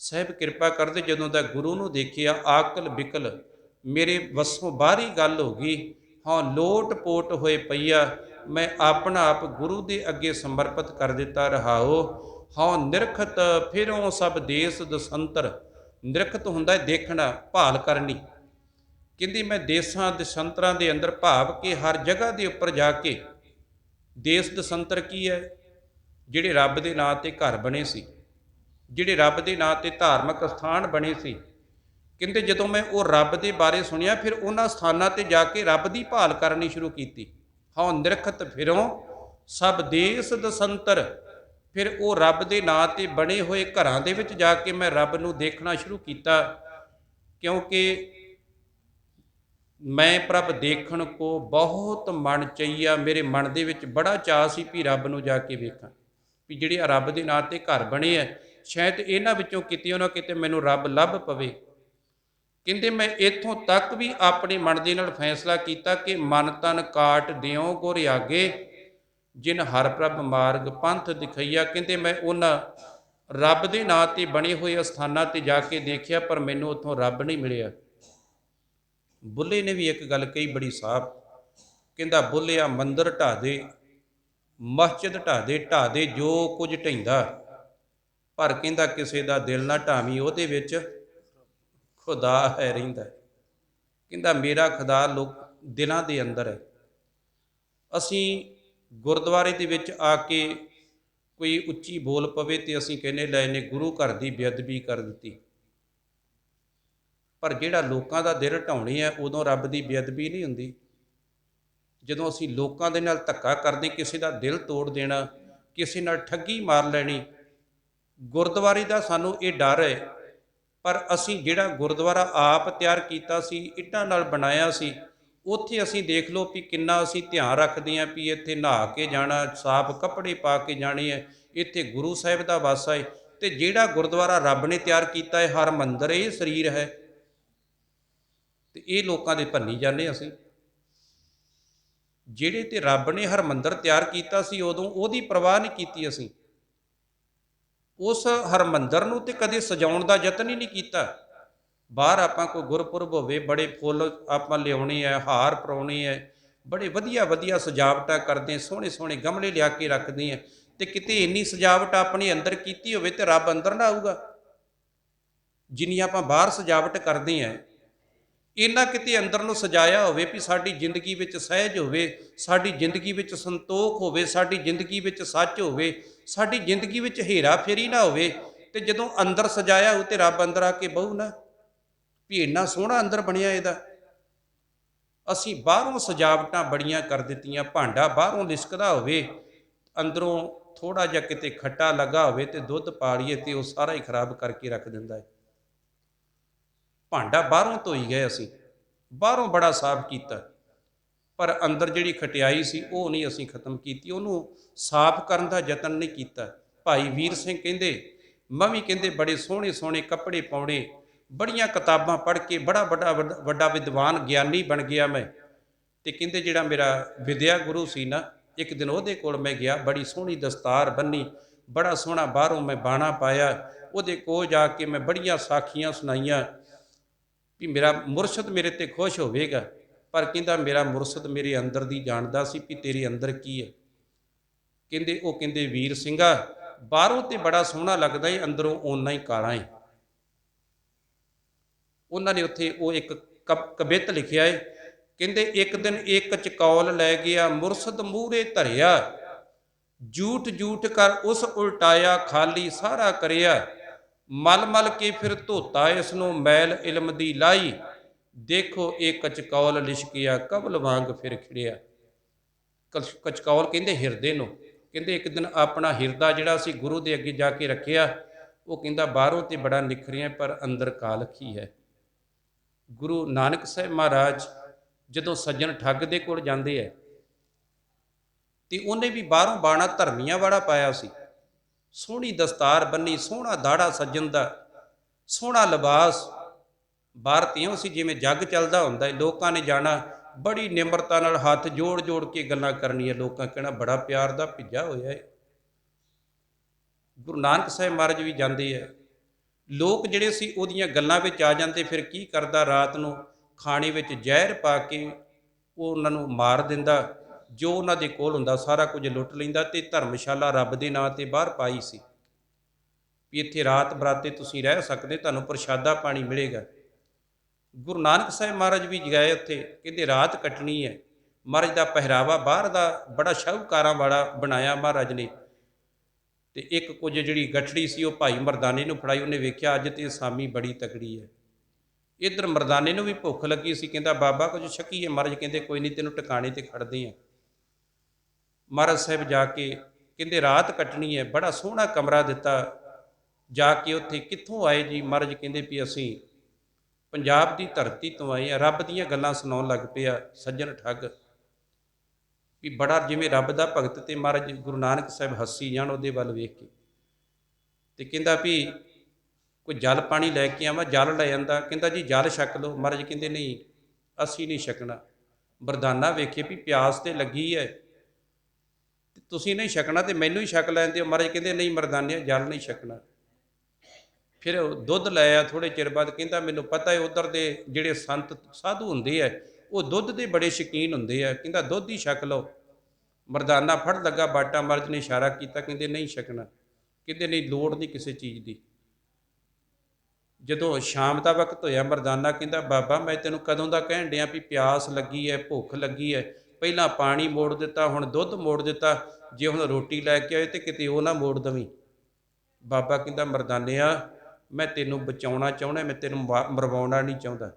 ਸਾਹਿਬ ਕਿਰਪਾ ਕਰਦੇ ਜਦੋਂ ਦਾ ਗੁਰੂ ਨੂੰ ਦੇਖਿਆ, ਆਕਲ ਬਿਕਲ ਮੇਰੇ ਵੱਸੋਂ ਬਾਹਰੀ ਗੱਲ ਹੋ ਗਈ। ਹਾਂ ਲੋਟ ਪੋਟ ਹੋਏ ਪਈਆ, ਮੈਂ ਆਪਣਾ ਆਪ ਗੁਰੂ ਦੇ ਅੱਗੇ ਸਮਰਪਿਤ ਕਰ ਦਿੱਤਾ। ਰਹਾਓ ਹਾਂ ਨਿਰਖਤ ਫਿਰੋਂ ਸਭ ਦੇਸ ਦਸੰਤਰ। ਨਿਰਖਤ ਹੁੰਦਾ ਦੇਖਣਾ, ਭਾਲ ਕਰਨੀ। ਕਹਿੰਦੀ ਮੈਂ ਦੇਸਾਂ ਦਸੰਤਰਾਂ ਦੇ ਅੰਦਰ, ਭਾਵ ਕਿ ਹਰ ਜਗ੍ਹਾ ਦੇ ਉੱਪਰ ਜਾ ਕੇ। ਦੇਸ ਦਸੰਤਰ ਕੀ ਹੈ? ਜਿਹੜੇ ਰੱਬ ਦੇ ਨਾਂ ਤੇ ਘਰ ਬਣੇ ਸੀ, ਜਿਹੜੇ ਰੱਬ ਦੇ ਨਾਂ ਤੇ ਧਾਰਮਿਕ ਸਥਾਨ ਬਣੇ ਸੀ। ਕਹਿੰਦੇ ਜਦੋਂ ਮੈਂ ਉਹ ਰੱਬ ਦੇ ਬਾਰੇ ਸੁਣਿਆ, ਫਿਰ ਉਹਨਾਂ ਸਥਾਨਾਂ ਤੇ ਜਾ ਕੇ ਰੱਬ ਦੀ ਭਾਲ ਕਰਨੀ ਸ਼ੁਰੂ ਕੀਤੀ। ਹਾਂ ਨਿਰਖਤ ਫਿਰੋਂ ਸਭ ਦੇਸ ਦਸੰਤਰ। ਫਿਰ ਉਹ ਰੱਬ ਦੇ ਨਾਂ ਤੇ ਬਣੇ ਹੋਏ ਘਰਾਂ ਦੇ ਵਿੱਚ ਜਾ ਕੇ ਮੈਂ ਰੱਬ ਨੂੰ ਦੇਖਣਾ ਸ਼ੁਰੂ ਕੀਤਾ, ਕਿਉਂਕਿ ਮੈਂ ਪ੍ਰਭ ਦੇਖਣ ਕੋ ਬਹੁਤ ਮਨ ਚਈਆ। ਮੇਰੇ ਮਨ ਦੇ ਵਿੱਚ ਬੜਾ ਚਾਅ ਸੀ ਵੀ ਰੱਬ ਨੂੰ ਜਾ ਕੇ ਵੇਖਾਂ, ਵੀ ਜਿਹੜੇ ਰੱਬ ਦੇ ਨਾਂ ਤੇ ਘਰ ਬਣੇ ਆ, ਸ਼ਾਇਦ ਇਹਨਾਂ ਵਿੱਚੋਂ ਕਿਤੇ ਨਾ ਕਿਤੇ ਮੈਨੂੰ ਰੱਬ ਲੱਭ ਪਵੇ। ਕਹਿੰਦੇ ਮੈਂ ਇੱਥੋਂ ਤੱਕ ਵੀ ਆਪਣੇ ਮਨ ਦੇ ਨਾਲ ਫੈਸਲਾ ਕੀਤਾ ਕਿ ਮਨ ਤਨ ਕਾਟ ਦਿਓ ਗੁਰ ਆਗੇ, ਜਿਨ ਹਰ ਪ੍ਰਭ ਮਾਰਗ ਪੰਥ ਦਿਖਈਆ। ਕਹਿੰਦੇ ਮੈਂ ਉਹਨਾਂ ਰੱਬ ਦੇ ਨਾਂ ਤੇ ਬਣੇ ਹੋਏ ਅਸਥਾਨਾਂ ਤੇ ਜਾ ਕੇ ਦੇਖਿਆ, ਪਰ ਮੈਨੂੰ ਉੱਥੋਂ ਰੱਬ ਨਹੀਂ ਮਿਲਿਆ। ਬੁੱਲੇ ਨੇ ਵੀ ਇੱਕ ਗੱਲ ਕਹੀ ਬੜੀ ਸਾਫ਼, ਕਹਿੰਦਾ ਬੁੱਲਿਆ ਮੰਦਰ ਢਾ ਦੇ, ਮਸਜਿਦ ਢਾ ਦੇ, ਢਾ ਦੇ ਜੋ ਕੁਝ ਢਹਿੰਦਾ, ਪਰ ਕਹਿੰਦਾ ਕਿਸੇ ਦਾ ਦਿਲ ਨਾ ਢਾਵੀਂ, ਉਹਦੇ ਵਿੱਚ ਖੁਦਾ ਹੈ ਰਹਿੰਦਾ। ਕਹਿੰਦਾ ਮੇਰਾ ਖੁਦਾ ਲੋਕ ਦਿਲਾਂ ਦੇ ਅੰਦਰ ਹੈ। ਅਸੀਂ ਗੁਰਦੁਆਰੇ ਦੇ ਵਿੱਚ ਆ ਕੇ ਕੋਈ ਉੱਚੀ ਬੋਲ ਪਵੇ ਤੇ ਅਸੀਂ ਕਹਿੰਦੇ ਲੈ ਨੇ ਗੁਰੂ ਘਰ ਦੀ ਬੇਅਦਬੀ ਕਰ ਦਿੱਤੀ, ਪਰ ਜਿਹੜਾ ਲੋਕਾਂ ਦਾ ਦਿਲ ਢਾਉਣੇ ਆ, ਉਦੋਂ ਰੱਬ ਦੀ ਬੇਅਦਬੀ ਨਹੀਂ ਹੁੰਦੀ। ਜਦੋਂ ਅਸੀਂ ਲੋਕਾਂ ਦੇ ਨਾਲ ਧੱਕਾ ਕਰਦੇ, ਕਿਸੇ ਦਾ ਦਿਲ ਤੋੜ ਦੇਣਾ, ਕਿਸੇ ਨਾਲ ਠੱਗੀ ਮਾਰ ਲੈਣੀ, ਗੁਰਦੁਆਰੇ ਦਾ ਸਾਨੂੰ ਇਹ ਡਰ ਹੈ। ਪਰ ਅਸੀਂ ਜਿਹੜਾ ਗੁਰਦੁਆਰਾ ਆਪ ਤਿਆਰ ਕੀਤਾ ਸੀ, ਇੱਟਾਂ ਨਾਲ ਬਣਾਇਆ ਸੀ, ਉੱਥੇ ਅਸੀਂ ਦੇਖ ਲਓ ਵੀ ਕਿੰਨਾ ਅਸੀਂ ਧਿਆਨ ਰੱਖਦੇ ਹਾਂ ਵੀ ਇੱਥੇ ਨਹਾ ਕੇ ਜਾਣਾ, ਸਾਫ਼ ਕੱਪੜੇ ਪਾ ਕੇ ਜਾਣੇ ਹੈ, ਇੱਥੇ ਗੁਰੂ ਸਾਹਿਬ ਦਾ ਵਾਸਾ ਹੈ। ਤੇ ਜਿਹੜਾ ਗੁਰਦੁਆਰਾ ਰੱਬ ਨੇ ਤਿਆਰ ਕੀਤਾ ਹੈ, ਹਰਮੰਦਰ ਇਹ ਸਰੀਰ ਹੈ, ਤੇ ਇਹ ਲੋਕਾਂ ਦੇ ਭੰਨੀ ਜਾਂਦੇ ਅਸੀਂ। ਜਿਹੜੇ ਤੇ ਰੱਬ ਨੇ ਹਰਮੰਦਰ ਤਿਆਰ ਕੀਤਾ ਸੀ, ਉਦੋਂ ਉਹਦੀ ਪਰਵਾਹ ਨਹੀਂ ਕੀਤੀ ਅਸੀਂ। ਉਸ ਹਰਮੰਦਰ ਨੂੰ ਤੇ ਕਦੇ ਸਜਾਉਣ ਦਾ ਯਤਨ ਹੀ ਨਹੀਂ ਕੀਤਾ। ਬਾਹਰ ਆਪਾਂ ਕੋਈ ਗੁਰਪੁਰਬ ਹੋਵੇ, ਬੜੇ ਫੁੱਲ ਆਪਾਂ ਲਿਆਉਣੇ ਹੈ, ਹਾਰ ਪਰਾਉਣੇ ਹੈ, ਬੜੇ ਵਧੀਆ ਵਧੀਆ ਸਜਾਵਟਾਂ ਕਰਦੇ, ਸੋਹਣੇ ਸੋਹਣੇ ਗਮਲੇ ਲਿਆ ਕੇ ਰੱਖਦੇ ਆ, ਤੇ ਕਿਤੇ ਇੰਨੀ ਸਜਾਵਟ ਆਪਣੇ ਅੰਦਰ ਕੀਤੀ ਹੋਵੇ ਤੇ ਰੱਬ ਅੰਦਰ ਨਾ ਆਊਗਾ। ਜਿੰਨੀ ਆਪਾਂ ਬਾਹਰ ਸਜਾਵਟ ਕਰਦੇ ਹਾਂ, ਇਹਨਾਂ ਕਿਤੇ ਅੰਦਰ ਨੂੰ ਸਜਾਇਆ ਹੋਵੇ ਵੀ ਸਾਡੀ ਜ਼ਿੰਦਗੀ ਵਿੱਚ ਸਹਿਜ ਹੋਵੇ, ਸਾਡੀ ਜ਼ਿੰਦਗੀ ਵਿੱਚ ਸੰਤੋਖ ਹੋਵੇ, ਸਾਡੀ ਜ਼ਿੰਦਗੀ ਵਿੱਚ ਸੱਚ ਹੋਵੇ, ਸਾਡੀ ਜ਼ਿੰਦਗੀ ਵਿੱਚ ਹੇਰਾ ਫੇਰੀ ਨਾ ਹੋਵੇ। ਤੇ ਜਦੋਂ ਅੰਦਰ ਸਜਾਇਆ ਹੋ ਤੇ ਰੱਬ ਅੰਦਰ ਆ ਕੇ ਬਹੂ ਨਾ, ਵੀ ਇੰਨਾ ਸੋਹਣਾ ਅੰਦਰ ਬਣਿਆ ਇਹਦਾ। ਅਸੀਂ ਬਾਹਰੋਂ ਸਜਾਵਟਾਂ ਬੜੀਆਂ ਕਰ ਦਿੱਤੀਆਂ। ਭਾਂਡਾ ਬਾਹਰੋਂ ਲਿਸ਼ਕਦਾ ਹੋਵੇ, ਅੰਦਰੋਂ ਥੋੜ੍ਹਾ ਜਿਹਾ ਕਿਤੇ ਖੱਟਾ ਲੱਗਾ ਹੋਵੇ ਤੇ ਦੁੱਧ ਪਾ ਲਈਏ ਤੇ ਉਹ ਸਾਰਾ ਹੀ ਖਰਾਬ ਕਰਕੇ ਰੱਖ ਦਿੰਦਾ ਹੈ। ਭਾਂਡਾ ਬਾਹਰੋਂ ਧੋਈ ਗਏ ਅਸੀਂ, ਬਾਹਰੋਂ ਬੜਾ ਸਾਫ਼ ਕੀਤਾ, ਪਰ ਅੰਦਰ ਜਿਹੜੀ ਖਟਿਆਈ ਸੀ ਉਹ ਨਹੀਂ ਅਸੀਂ ਖਤਮ ਕੀਤੀ, ਉਹਨੂੰ ਸਾਫ਼ ਕਰਨ ਦਾ ਯਤਨ ਨਹੀਂ ਕੀਤਾ। ਭਾਈ ਵੀਰ ਸਿੰਘ ਕਹਿੰਦੇ ਮੈਂ ਵੀ ਕਹਿੰਦੇ ਬੜੇ ਸੋਹਣੇ ਸੋਹਣੇ ਕੱਪੜੇ ਪਾਉਣੇ, ਬੜੀਆਂ ਕਿਤਾਬਾਂ ਪੜ੍ਹ ਕੇ ਬੜਾ ਵੱਡਾ ਵਿਦਵਾਨ ਗਿਆਨੀ ਬਣ ਗਿਆ ਮੈਂ। ਤੇ ਕਹਿੰਦੇ ਜਿਹੜਾ ਮੇਰਾ ਵਿਦਿਆ ਗੁਰੂ ਸੀ ਨਾ, ਇੱਕ ਦਿਨ ਉਹਦੇ ਕੋਲ ਮੈਂ ਗਿਆ, ਬੜੀ ਸੋਹਣੀ ਦਸਤਾਰ ਬੰਨੀ, ਬੜਾ ਸੋਹਣਾ ਬਾਹਰੋਂ ਮੈਂ ਬਾਣਾ ਪਾਇਆ, ਉਹਦੇ ਕੋਲ ਜਾ ਕੇ ਮੈਂ ਬੜੀਆਂ ਸਾਖੀਆਂ ਸੁਣਾਈਆਂ ਵੀ ਮੇਰਾ ਮੁਰਸ਼ਦ ਮੇਰੇ ਤੇ ਖੁਸ਼ ਹੋਵੇਗਾ। ਪਰ ਕਹਿੰਦਾ ਮੇਰਾ ਮੁਰਸ਼ਦ ਮੇਰੇ ਅੰਦਰ ਦੀ ਜਾਣਦਾ ਸੀ ਵੀ ਤੇਰੇ ਅੰਦਰ ਕੀ ਹੈ। ਕਹਿੰਦੇ ਉਹ ਕਹਿੰਦੇ ਵੀਰ ਸਿੰਘਾ, ਬਾਹਰੋਂ ਤੇ ਬੜਾ ਸੋਹਣਾ ਲੱਗਦਾ ਏ, ਅੰਦਰੋਂ ਓਨਾ ਹੀ ਕਾਲਾ ਏ। ਉਹਨਾਂ ਨੇ ਉੱਥੇ ਉਹ ਇੱਕ ਕਵਿਤ ਲਿਖਿਆ ਏ, ਕਹਿੰਦੇ ਇੱਕ ਦਿਨ ਇੱਕ ਚਕੌਲ ਲੈ ਗਿਆ, ਮੁਰਸ਼ਦ ਮੂਹਰੇ ਧਰਿਆ, ਝੂਠ ਝੂਠ ਕਰ ਉਸ ਉਲਟਾਇਆ, ਖਾਲੀ ਸਾਰਾ ਕਰਿਆ, ਮਲ ਮਲ ਕੇ ਫਿਰ ਧੋਤਾ ਇਸ ਨੂੰ, ਮੈਲ ਇਲਮ ਦੀ ਲਾਈ, ਦੇਖੋ ਇਹ ਕਚਕੌਲ ਲਿਸ਼ਕਿਆ, ਕਬਲ ਵਾਂਗ ਫਿਰ ਖਿੜਿਆ। ਕਚਕੌਲ ਕਹਿੰਦੇ ਹਿਰਦੇ ਨੂੰ, ਕਹਿੰਦੇ ਇੱਕ ਦਿਨ ਆਪਣਾ ਹਿਰਦਾ ਜਿਹੜਾ ਸੀ ਗੁਰੂ ਦੇ ਅੱਗੇ ਜਾ ਕੇ ਰੱਖਿਆ, ਉਹ ਕਹਿੰਦਾ ਬਾਹਰੋਂ ਤੇ ਬੜਾ ਨਿਖਰਿਆ ਪਰ ਅੰਦਰ ਕਾਲਖੀ ਹੈ। ਗੁਰੂ ਨਾਨਕ ਸਾਹਿਬ ਮਹਾਰਾਜ ਜਦੋਂ ਸੱਜਣ ਠੱਗ ਦੇ ਕੋਲ ਜਾਂਦੇ ਹੈ ਤੇ ਉਹਨੇ ਵੀ ਬਾਹਰੋਂ ਬਾਣਾ ਧਰਮੀਆਂ ਵਾਲਾ ਪਾਇਆ ਸੀ, ਸੋਹਣੀ ਦਸਤਾਰ ਬੰਨੀ, ਸੋਹਣਾ ਦਾੜਾ ਸੱਜਣ ਦਾ, ਸੋਹਣਾ ਲਿਬਾਸ, ਬਾਹਰ ਤਿਉਂ ਸੀ ਜਿਵੇਂ ਜੱਗ ਚੱਲਦਾ ਹੁੰਦਾ ਹੈ। ਲੋਕਾਂ ਨੇ ਜਾਣਾ, ਬੜੀ ਨਿਮਰਤਾ ਨਾਲ ਹੱਥ ਜੋੜ ਜੋੜ ਕੇ ਗੱਲਾਂ ਕਰਨੀਆਂ, ਲੋਕਾਂ ਕਹਿਣਾ ਬੜਾ ਪਿਆਰ ਦਾ ਭਿੱਜਾ ਹੋਇਆ ਹੈ। ਗੁਰੂ ਨਾਨਕ ਸਾਹਿਬ ਮਹਾਰਾਜ ਵੀ ਜਾਂਦੇ ਹੈ, ਲੋਕ ਜਿਹੜੇ ਸੀ ਉਹਦੀਆਂ ਗੱਲਾਂ ਵਿੱਚ ਆ ਜਾਂਦੇ। ਫਿਰ ਕੀ ਕਰਦਾ, ਰਾਤ ਨੂੰ ਖਾਣੇ ਵਿੱਚ ਜ਼ਹਿਰ ਪਾ ਕੇ ਉਹ ਉਹਨਾਂ ਨੂੰ ਮਾਰ ਦਿੰਦਾ, ਜੋ ਉਹਨਾਂ ਦੇ ਕੋਲ ਹੁੰਦਾ ਸਾਰਾ ਕੁਝ ਲੁੱਟ ਲੈਂਦਾ। ਤੇ ਧਰਮਸ਼ਾਲਾ ਰੱਬ ਦੇ ਨਾਂ ਤੇ ਬਾਹਰ ਪਾਈ ਸੀ ਵੀ ਇੱਥੇ ਰਾਤ ਬਰਾਤੇ ਤੁਸੀਂ ਰਹਿ ਸਕਦੇ, ਤੁਹਾਨੂੰ ਪ੍ਰਸ਼ਾਦਾ ਪਾਣੀ ਮਿਲੇਗਾ। ਗੁਰੂ ਨਾਨਕ ਸਾਹਿਬ ਮਹਾਰਾਜ ਵੀ ਗਏ ਉੱਥੇ, ਕਹਿੰਦੇ ਰਾਤ ਕੱਟਣੀ ਹੈ। ਮਹਾਰਾਜ ਦਾ ਪਹਿਰਾਵਾ ਬਾਹਰ ਦਾ ਬੜਾ ਸ਼ਾਹੂਕਾਰਾਂ ਵਾਲਾ ਬਣਾਇਆ ਮਹਾਰਾਜ ਨੇ, ਤੇ ਇੱਕ ਕੁਝ ਜਿਹੜੀ ਗਠੜੀ ਸੀ ਉਹ ਭਾਈ ਮਰਦਾਨੇ ਨੂੰ ਫੜਾਈ। ਉਹਨੇ ਵੇਖਿਆ ਅੱਜ ਤੇ ਸਾਮੀ ਬੜੀ ਤਕੜੀ ਹੈ। ਇੱਧਰ ਮਰਦਾਨੇ ਨੂੰ ਵੀ ਭੁੱਖ ਲੱਗੀ ਸੀ, ਕਹਿੰਦਾ ਬਾਬਾ ਕੁਝ ਛਕੀਏ। ਮਹਾਰਾਜ ਕਹਿੰਦੇ ਕੋਈ ਨਹੀਂ, ਤੈਨੂੰ ਟਿਕਾਣੇ ਤੇ ਖੜਦੇ ਆ। ਮਹਾਰਾਜ ਸਾਹਿਬ ਜਾ ਕੇ ਕਹਿੰਦੇ ਰਾਤ ਕੱਟਣੀ ਹੈ, ਬੜਾ ਸੋਹਣਾ ਕਮਰਾ ਦਿੱਤਾ। ਜਾ ਕੇ ਉੱਥੇ ਕਿੱਥੋਂ ਆਏ ਜੀ? ਮਹਾਰਾਜ ਕਹਿੰਦੇ ਵੀ ਅਸੀਂ ਪੰਜਾਬ ਦੀ ਧਰਤੀ ਤੋਂ ਆਏ ਆ। ਰੱਬ ਦੀਆਂ ਗੱਲਾਂ ਸੁਣਾਉਣ ਲੱਗ ਪਿਆ ਸੱਜਣ ਠੱਗ, ਵੀ ਬੜਾ ਜਿਵੇਂ ਰੱਬ ਦਾ ਭਗਤ। ਤੇ ਮਹਾਰਾਜ ਗੁਰੂ ਨਾਨਕ ਸਾਹਿਬ ਹੱਸੀ ਜਾਣ ਉਹਦੇ ਵੱਲ ਵੇਖ ਕੇ, ਤੇ ਕਹਿੰਦਾ ਵੀ ਕੋਈ ਜਲ ਪਾਣੀ ਲੈ ਕੇ ਆਵਾਂ? ਜਲ ਲੈ ਜਾਂਦਾ। ਕਹਿੰਦਾ ਜੀ ਜਲ ਛਕ ਲਓ। ਮਹਾਰਾਜ ਕਹਿੰਦੇ ਨਹੀਂ, ਅਸੀਂ ਨਹੀਂ ਛਕਣਾ। ਮਰਦਾਨਾ ਵੇਖੇ ਵੀ ਪਿਆਸ ਤੇ ਲੱਗੀ ਹੈ, ਤੇ ਤੁਸੀਂ ਨਹੀਂ ਛਕਣਾ ਤੇ ਮੈਨੂੰ ਹੀ ਛਕ ਲੈਣ ਦਿਓ। ਮਹਾਰਾਜ ਕਹਿੰਦੇ ਨਹੀਂ ਮਰਦਾਨਿਆ, ਜਲ ਨਹੀਂ ਛਕਣਾ। ਫਿਰ ਦੁੱਧ ਲੈ ਆ। ਥੋੜ੍ਹੇ ਚਿਰ ਬਾਅਦ ਕਹਿੰਦਾ ਮੈਨੂੰ ਪਤਾ ਹੈ ਉੱਧਰ ਦੇ ਜਿਹੜੇ ਸੰਤ ਸਾਧੂ ਹੁੰਦੇ ਆ ਉਹ ਦੁੱਧ ਦੇ ਬੜੇ ਸ਼ੌਕੀਨ ਹੁੰਦੇ ਆ, ਕਹਿੰਦਾ ਦੁੱਧ ਹੀ ਛਕ ਲਓ। ਮਰਦਾਨਾ ਫੜ ਲੱਗਾ ਬਾਟਾ। ਮਹਾਰਾਜ ਨੇ ਇਸ਼ਾਰਾ ਕੀਤਾ, ਕਹਿੰਦੇ ਨਹੀਂ ਛਕਣਾ। ਕਹਿੰਦੇ ਨਹੀਂ, ਲੋੜ ਨਹੀਂ ਕਿਸੇ ਚੀਜ਼ ਦੀ। ਜਦੋਂ ਸ਼ਾਮ ਦਾ ਵਕਤ ਹੋਇਆ, ਮਰਦਾਨਾ ਕਹਿੰਦਾ ਬਾਬਾ ਮੈਂ ਤੈਨੂੰ ਕਦੋਂ ਦਾ ਕਹਿਣ ਡਿਆ ਵੀ ਪਿਆਸ ਲੱਗੀ ਹੈ, ਭੁੱਖ ਲੱਗੀ ਹੈ, ਪਹਿਲਾਂ ਪਾਣੀ ਮੋੜ ਦਿੱਤਾ, ਹੁਣ ਦੁੱਧ ਮੋੜ ਦਿੱਤਾ, ਜੇ ਹੁਣ ਰੋਟੀ ਲੈ ਕੇ ਆਏ ਤੇ ਕਿਤੇ ਉਹ ਨਾ ਮੋੜ ਦਵੀਂ। ਬਾਬਾ ਕਹਿੰਦਾ ਮਰਦਾਨਿਆ ਮੈਂ ਤੈਨੂੰ ਬਚਾਉਣਾ ਚਾਹੁੰਦਾ, ਮੈਂ ਤੈਨੂੰ ਮਰਵਾਉਣਾ ਨਹੀਂ ਚਾਹੁੰਦਾ।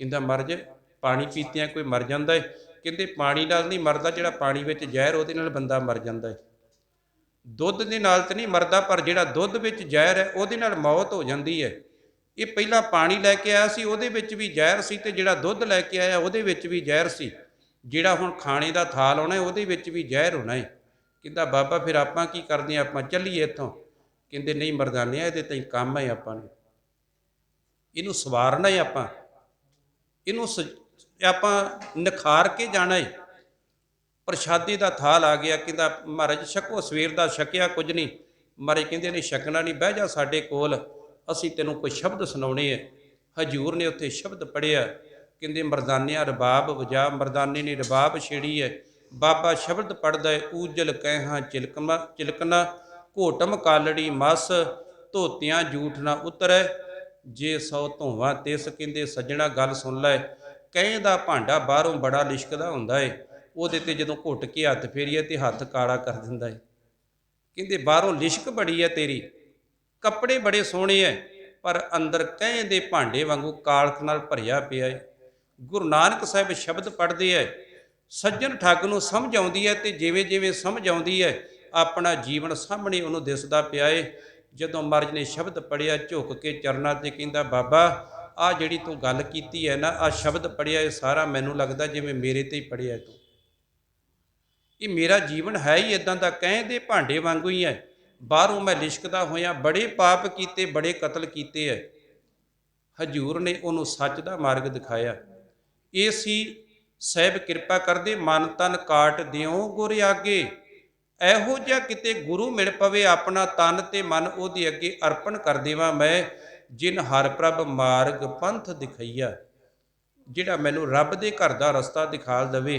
ਕਹਿੰਦਾ ਮਹਾਰਾਜ ਪਾਣੀ ਪੀਤਿਆਂ ਕੋਈ ਮਰ ਜਾਂਦਾ ਹੈ? ਕਹਿੰਦੇ ਪਾਣੀ ਨਾਲ ਨਹੀਂ ਮਰਦਾ, ਜਿਹੜਾ ਪਾਣੀ ਵਿੱਚ ਜ਼ਹਿਰ ਉਹਦੇ ਨਾਲ ਬੰਦਾ ਮਰ ਜਾਂਦਾ ਹੈ। ਦੁੱਧ ਦੇ ਨਾਲ ਤਾਂ ਨਹੀਂ ਮਰਦਾ, ਪਰ ਜਿਹੜਾ ਦੁੱਧ ਵਿੱਚ ਜ਼ਹਿਰ ਹੈ ਉਹਦੇ ਨਾਲ ਮੌਤ ਹੋ ਜਾਂਦੀ ਹੈ। ਇਹ ਪਹਿਲਾਂ ਪਾਣੀ ਲੈ ਕੇ ਆਇਆ ਸੀ, ਉਹਦੇ ਵਿੱਚ ਵੀ ਜ਼ਹਿਰ ਸੀ, ਤੇ ਜਿਹੜਾ ਦੁੱਧ ਲੈ ਕੇ ਆਇਆ ਉਹਦੇ ਵਿੱਚ ਵੀ ਜ਼ਹਿਰ ਸੀ। ਜਿਹੜਾ ਹੁਣ ਖਾਣੇ ਦਾ ਥਾਲ ਆਉਣਾ ਉਹਦੇ ਵਿੱਚ ਵੀ ਜ਼ਹਿਰ ਹੋਣਾ ਹੈ। ਕਹਿੰਦਾ ਬਾਬਾ ਫਿਰ ਆਪਾਂ ਕੀ ਕਰਦੇ ਹਾਂ, ਆਪਾਂ ਚੱਲੀਏ ਇੱਥੋਂ? ਕਹਿੰਦੇ ਨਹੀਂ ਮਰਦਾਨਿਆ, ਇਹਦੇ ਤਾਂ ਕੰਮ ਹੈ ਆਪਾਂ ਨੂੰ, ਇਹਨੂੰ ਸਵਾਰਨਾ ਹੈ, ਇਹਨੂੰ ਆਪਾਂ ਨਿਖਾਰ ਕੇ ਜਾਣਾ ਹੈ। ਪ੍ਰਸ਼ਾਦੇ ਦਾ ਥਾਲ ਆ ਗਿਆ। ਕਹਿੰਦਾ ਮਹਾਰਾਜ ਛਕੋ। ਸਵੇਰ ਦਾ ਛਕਿਆ ਕੁਝ ਨਹੀਂ। ਮਹਾਰਾਜ ਕਹਿੰਦੇ ਨਹੀਂ ਛਕਣਾ ਨਹੀਂ, ਬਹਿ ਜਾ ਸਾਡੇ ਕੋਲ, ਅਸੀਂ ਤੈਨੂੰ ਕੋਈ ਸ਼ਬਦ ਸੁਣਾਉਣੇ ਹੈ। ਹਜ਼ੂਰ ਨੇ ਉੱਥੇ ਸ਼ਬਦ ਪੜ੍ਹਿਆ। ਕਹਿੰਦੇ ਮਰਦਾਨਿਆ ਰਬਾਬ ਵਜਾ। ਮਰਦਾਨੇ ਨੇ ਰਬਾਬ ਛੇੜੀ ਹੈ। ਬਾਬਾ ਸ਼ਬਦ ਪੜ੍ਹਦਾ ਹੈ, ਊਜਲ ਕਹਿਹਾਂ ਚਿਲਕਣਾ, ਘੋਟਮ ਕਾਲੜੀ ਮਸ, ਧੋਤਿਆਂ ਜੂਠ ਨਾ ਉਤਰੈ, ਜੇ 100 ਧੋਵਾਂ ਤਿਸ। ਕਹਿੰਦੇ ਸੱਜਣਾ ਗੱਲ ਸੁਣ ਲੈ, ਕਹੇ ਦਾ ਭਾਂਡਾ ਬਾਹਰੋਂ ਬੜਾ ਲਿਸ਼ਕਦਾ ਹੁੰਦਾ ਹੈ, ਉਹਦੇ ਤੇ ਜਦੋਂ ਘੁੱਟ ਕੇ ਹੱਥ ਫੇਰੀਏ ਤੇ ਹੱਥ ਕਾਲਾ ਕਰ ਦਿੰਦਾ ਹੈ। ਕਹਿੰਦੇ ਬਾਹਰੋਂ ਲਿਸ਼ਕ ਬੜੀ ਹੈ ਤੇਰੀ, ਕੱਪੜੇ ਬੜੇ ਸੋਹਣੇ ਹੈ, ਪਰ ਅੰਦਰ ਕਹੇ ਦੇ ਭਾਂਡੇ ਵਾਂਗੂ ਕਾਲਖ ਨਾਲ ਭਰਿਆ ਪਿਆ ਹੈ। ਗੁਰੂ ਨਾਨਕ ਸਾਹਿਬ ਸ਼ਬਦ ਪੜ੍ਹਦੇ ਹੈ, ਸੱਜਣ ਠੱਗ ਨੂੰ ਸਮਝ ਆਉਂਦੀ ਹੈ, ਤੇ ਜਿਵੇਂ ਜਿਵੇਂ ਸਮਝ ਆਉਂਦੀ ਹੈ ਆਪਣਾ ਜੀਵਨ ਸਾਹਮਣੇ ਉਹਨੂੰ ਦਿਸਦਾ ਪਿਆ ਹੈ। ਜਦੋਂ ਮਹਾਰਾਜ ਨੇ ਸ਼ਬਦ ਪੜ੍ਹਿਆ, ਝੁਕ ਕੇ ਚਰਨਾਂ ਤੇ ਕਹਿੰਦਾ ਬਾਬਾ ਆ ਜਿਹੜੀ ਤੂੰ ਗੱਲ ਕੀਤੀ ਹੈ ਨਾ, ਆ ਸ਼ਬਦ ਪੜ੍ਹਿਆ, ਇਹ ਸਾਰਾ ਮੈਨੂੰ ਲੱਗਦਾ ਜਿਵੇਂ ਮੇਰੇ ਤੇ ਹੀ ਪੜ੍ਹਿਆ ਤੂੰ। ਇਹ ਮੇਰਾ ਜੀਵਨ ਹੈ ਹੀ ਇਦਾਂ ਦਾ, ਕਹਿੰਦੇ ਭਾਂਡੇ ਵਾਂਗੂ ਹੀ ਹੈ। ਬਾਹਰੋਂ ਮੈਂ ਲਿਸ਼ਕਦਾ ਹੋਇਆ ਬੜੇ ਪਾਪ ਕੀਤੇ, ਬੜੇ ਕਤਲ ਕੀਤੇ ਹੈ। ਹਜ਼ੂਰ ਨੇ ਉਹਨੂੰ ਸੱਚ ਦਾ ਮਾਰਗ ਦਿਖਾਇਆ। ਇਹ ਸੀ ਸਾਹਿਬ ਕਿਰਪਾ ਕਰਦੇ, ਮਨ ਤਨ ਕਾਟ ਦਿਓ ਗੁਰ ਆਗੇ। ਇਹੋ ਜਿਹਾ ਕਿਤੇ ਗੁਰੂ ਮਿਲ ਪਵੇ, ਆਪਣਾ ਤਨ ਤੇ ਮਨ ਉਹਦੇ ਅੱਗੇ ਅਰਪਣ ਕਰ ਦੇਵਾਂ ਮੈਂ। ਜਿਨ ਹਰ ਪ੍ਰਭ ਮਾਰਗ ਪੰਥ ਦਿਖਈਆ, ਜਿਹੜਾ ਮੈਨੂੰ ਰੱਬ ਦੇ ਘਰ ਦਾ ਰਸਤਾ ਦਿਖਾ ਦੇਵੇ।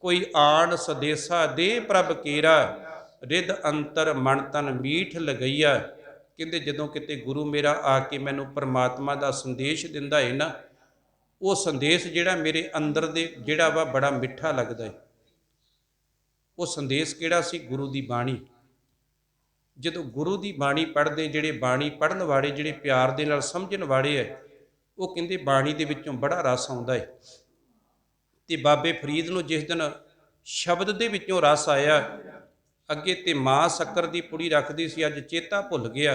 ਕੋਈ ਆਣ ਸਦੇਸਾ ਦੇ ਪ੍ਰਭ ਕੇਰਾ, ਰਿੱਧ ਅੰਤਰ ਮਨ ਤਨ ਮੀਠ ਲਗਈਆ। ਕਹਿੰਦੇ ਜਦੋਂ ਕਿਤੇ ਗੁਰੂ ਮੇਰਾ ਆ ਕੇ ਮੈਨੂੰ ਪਰਮਾਤਮਾ ਦਾ ਸੰਦੇਸ਼ ਦਿੰਦਾ ਹੈ ਨਾ, ਉਹ ਸੰਦੇਸ਼ ਜਿਹੜਾ ਮੇਰੇ ਅੰਦਰ ਦੇ ਜਿਹੜਾ ਵਾ ਬੜਾ ਮਿੱਠਾ ਲੱਗਦਾ ਹੈ। ਉਹ ਸੰਦੇਸ਼ ਕਿਹੜਾ ਸੀ? ਗੁਰੂ ਦੀ ਬਾਣੀ। ਜਦੋਂ ਗੁਰੂ ਦੀ ਬਾਣੀ ਪੜ੍ਹਦੇ, ਜਿਹੜੇ ਬਾਣੀ ਪੜ੍ਹਨ ਵਾਲੇ, ਜਿਹੜੇ ਪਿਆਰ ਦੇ ਨਾਲ ਸਮਝਣ ਵਾਲੇ ਹੈ, ਉਹ ਕਹਿੰਦੇ ਬਾਣੀ ਦੇ ਵਿੱਚੋਂ ਬੜਾ ਰਸ ਆਉਂਦਾ ਹੈ। ਤੇ ਬਾਬੇ ਫਰੀਦ ਨੂੰ ਜਿਸ ਦਿਨ ਸ਼ਬਦ ਦੇ ਵਿੱਚੋਂ ਰਸ ਆਇਆ, ਅੱਗੇ ਤੇ ਮਾਂ ਸ਼ੱਕਰ ਦੀ ਪੁੜੀ ਰੱਖਦੀ ਸੀ, ਅੱਜ ਚੇਤਾ ਭੁੱਲ ਗਿਆ,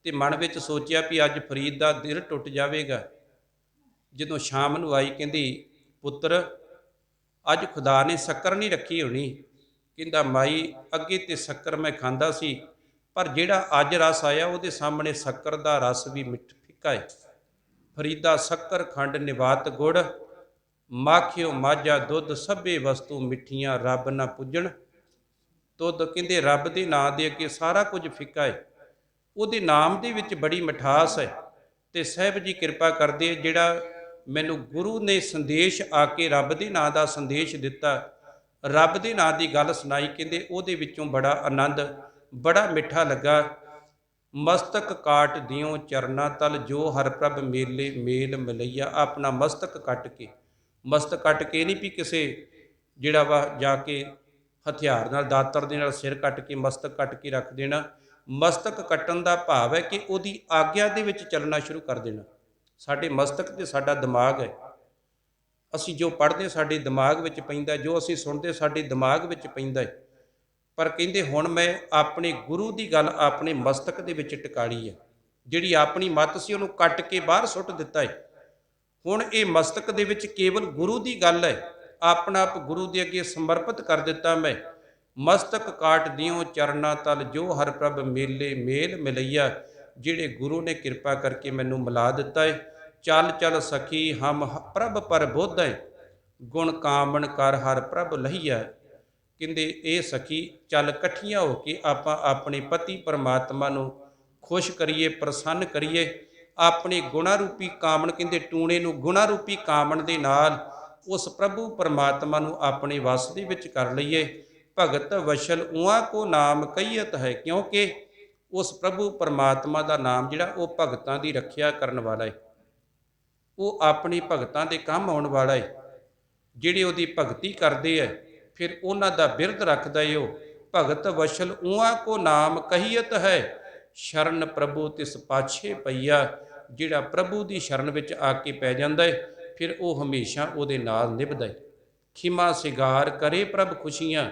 ਤੇ ਮਨ ਵਿੱਚ ਸੋਚਿਆ ਵੀ ਅੱਜ ਫਰੀਦ ਦਾ ਦਿਲ ਟੁੱਟ ਜਾਵੇਗਾ। ਜਦੋਂ ਸ਼ਾਮ ਨੂੰ ਆਈ, ਕਹਿੰਦੀ ਪੁੱਤਰ ਅੱਜ ਖੁਦਾ ਨੇ ਸ਼ੱਕਰ ਨਹੀਂ ਰੱਖੀ ਹੋਣੀ। ਕਹਿੰਦਾ ਮਾਈ ਅੱਗੇ ਤੇ ਸ਼ੱਕਰ ਮੈਂ ਖਾਂਦਾ ਸੀ, ਪਰ ਜਿਹੜਾ ਅੱਜ ਰਸ ਆਇਆ ਉਹਦੇ ਸਾਹਮਣੇ ਸ਼ੱਕਰ ਦਾ ਰਸ ਵੀ ਫਿੱਕਾ ਹੈ। ਫਰੀਦਾ ਸ਼ੱਕਰ ਖੰਡ ਨਿਵਾਤ ਗੁੜ, ਮਾਖਿਓ ਮਾਝਾ ਦੁੱਧ ਸਭੇ ਵਸਤੂ ਮਿੱਠੀਆਂ, ਰੱਬ ਨਾ ਪੁੱਜਣ ਤੁਧ। ਕਹਿੰਦੇ ਰੱਬ ਦੇ ਨਾਂ ਦੇ ਅੱਗੇ ਸਾਰਾ ਕੁਝ ਫਿੱਕਾ ਹੈ, ਉਹਦੇ ਨਾਮ ਦੇ ਵਿੱਚ ਬੜੀ ਮਿਠਾਸ ਹੈ। ਤੇ ਸਾਹਿਬ ਜੀ ਕਿਰਪਾ ਕਰਦੇ, ਜਿਹੜਾ ਮੈਨੂੰ ਗੁਰੂ ਨੇ ਸੰਦੇਸ਼ ਆ ਕੇ ਰੱਬ ਦੇ ਨਾਂ ਦਾ ਸੰਦੇਸ਼ ਦਿੱਤਾ, ਰੱਬ ਦੇ ਨਾਂ ਦੀ ਗੱਲ ਸੁਣਾਈ, ਕਹਿੰਦੇ ਉਹਦੇ ਵਿੱਚੋਂ ਬੜਾ ਆਨੰਦ, ਬੜਾ ਮਿੱਠਾ ਲੱਗਾ। ਮਸਤਕ ਕਾਟ ਦਿਓ ਚਰਨਾ ਤਲ, ਜੋ ਹਰ ਪ੍ਰਭ ਮੇਲੇ ਮੇਲ ਮਿਲਈਆ। ਆਪਣਾ ਮਸਤਕ ਕੱਟ ਕੇ, ਮਸਤਕ ਕੱਟ ਕੇ ਨਹੀਂ ਵੀ ਕਿਸੇ ਜਿਹੜਾ ਵਾ ਜਾ ਕੇ ਹਥਿਆਰ ਨਾਲ, ਦਾਤਰ ਦੇ ਨਾਲ ਸਿਰ ਕੱਟ ਕੇ, ਮਸਤਕ ਕੱਟ ਕੇ ਰੱਖ ਦੇਣਾ। ਮਸਤਕ ਕੱਟਣ ਦਾ ਭਾਵ ਹੈ ਕਿ ਉਹਦੀ ਆਗਿਆ ਦੇ ਵਿੱਚ ਚੱਲਣਾ ਸ਼ੁਰੂ ਕਰ ਦੇਣਾ। ਸਾਡੇ ਮਸਤਕ ਤੇ ਸਾਡਾ ਦਿਮਾਗ ਹੈ, ਅਸੀਂ ਜੋ ਪੜ੍ਹਦੇ ਸਾਡੇ ਦਿਮਾਗ ਵਿੱਚ ਪੈਂਦਾ, ਜੋ ਅਸੀਂ ਸੁਣਦੇ ਸਾਡੇ ਦਿਮਾਗ ਵਿੱਚ ਪੈਂਦਾ ਹੈ। ਪਰ ਕਹਿੰਦੇ ਹੁਣ ਮੈਂ ਆਪਣੇ ਗੁਰੂ ਦੀ ਗੱਲ ਆਪਣੇ ਮਸਤਕ ਦੇ ਵਿੱਚ ਟਿਕਾਲੀ ਹੈ। ਜਿਹੜੀ ਆਪਣੀ ਮੱਤ ਸੀ ਉਹਨੂੰ ਕੱਟ ਕੇ ਬਾਹਰ ਸੁੱਟ ਦਿੱਤਾ ਹੈ। ਹੁਣ ਇਹ ਮਸਤਕ ਦੇ ਵਿੱਚ ਕੇਵਲ ਗੁਰੂ ਦੀ ਗੱਲ ਹੈ, ਆਪਣਾ ਆਪ ਗੁਰੂ ਦੇ ਅੱਗੇ ਸਮਰਪਿਤ ਕਰ ਦਿੱਤਾ ਮੈਂ। ਮਸਤਕ ਕਾਟ ਦਿਓ ਚਰਨਾ ਤਲ, ਜੋ ਹਰ ਪ੍ਰਭ ਮੇਲੇ ਮੇਲ ਮਿਲਈਆ। ਜਿਹੜੇ ਗੁਰੂ ਨੇ ਕਿਰਪਾ ਕਰਕੇ ਮੈਨੂੰ ਮਿਲਾ ਦਿੱਤਾ ਹੈ। ਚੱਲ ਚੱਲ ਸਖੀ ਹਮ ਪ੍ਰਭ ਪਰ ਬੋਧ ਹੈ, ਗੁਣ ਕਾਮਣ ਕਰ ਹਰ ਪ੍ਰਭ ਲਹੀਆ। ਕਹਿੰਦੇ ਇਹ ਸਖੀ ਚੱਲ ਇਕੱਠੀਆਂ ਹੋ ਕੇ ਆਪਾਂ ਆਪਣੇ ਪਤੀ ਪਰਮਾਤਮਾ ਨੂੰ ਖੁਸ਼ ਕਰੀਏ, ਪ੍ਰਸੰਨ ਕਰੀਏ। ਆਪਣੇ ਗੁਣਾ ਰੂਪੀ ਕਾਮਣ, ਕਹਿੰਦੇ ਟੂਣੇ ਨੂੰ ਗੁਣਾ ਰੂਪੀ ਕਾਮਣ ਦੇ ਨਾਲ ਉਸ ਪ੍ਰਭੂ ਪਰਮਾਤਮਾ ਨੂੰ ਆਪਣੇ ਵਸ ਦੇ ਵਿੱਚ ਕਰ ਲਈਏ। ਭਗਤ ਵਸ਼ਲ ਉਹਾਂ ਕੋ ਨਾਮ ਕਹੀਅਤ ਹੈ, ਕਿਉਂਕਿ ਉਸ ਪ੍ਰਭੂ ਪਰਮਾਤਮਾ ਦਾ ਨਾਮ ਜਿਹੜਾ ਉਹ ਭਗਤਾਂ ਦੀ ਰੱਖਿਆ ਕਰਨ ਵਾਲਾ ਹੈ, ਉਹ ਆਪਣੀ ਭਗਤਾਂ ਦੇ ਕੰਮ ਆਉਣ ਵਾਲਾ ਹੈ। ਜਿਹੜੇ ਉਹਦੀ ਭਗਤੀ ਕਰਦੇ ਹੈ ਫਿਰ ਉਹਨਾਂ ਦਾ ਬਿਰਧ ਰੱਖਦਾ ਏ ਉਹ। ਭਗਤ ਵਸ਼ਲ ਉਹਾਂ ਕੋ ਨਾਮ ਕਹੀਅਤ ਹੈ, ਸ਼ਰਨ ਪ੍ਰਭੂ ਤਿਸ ਪਾਛੇ ਪਈਆ। ਜਿਹੜਾ ਪ੍ਰਭੂ ਦੀ ਸ਼ਰਨ ਵਿੱਚ ਆ ਕੇ ਪੈ ਜਾਂਦਾ ਹੈ ਫਿਰ ਉਹ ਹਮੇਸ਼ਾ ਉਹਦੇ ਨਾਲ ਨਿਭਦਾ ਹੈ। ਖਿਮਾ ਸਿਗਾਰ ਕਰੇ ਪ੍ਰਭ ਖੁਸ਼ੀਆਂ,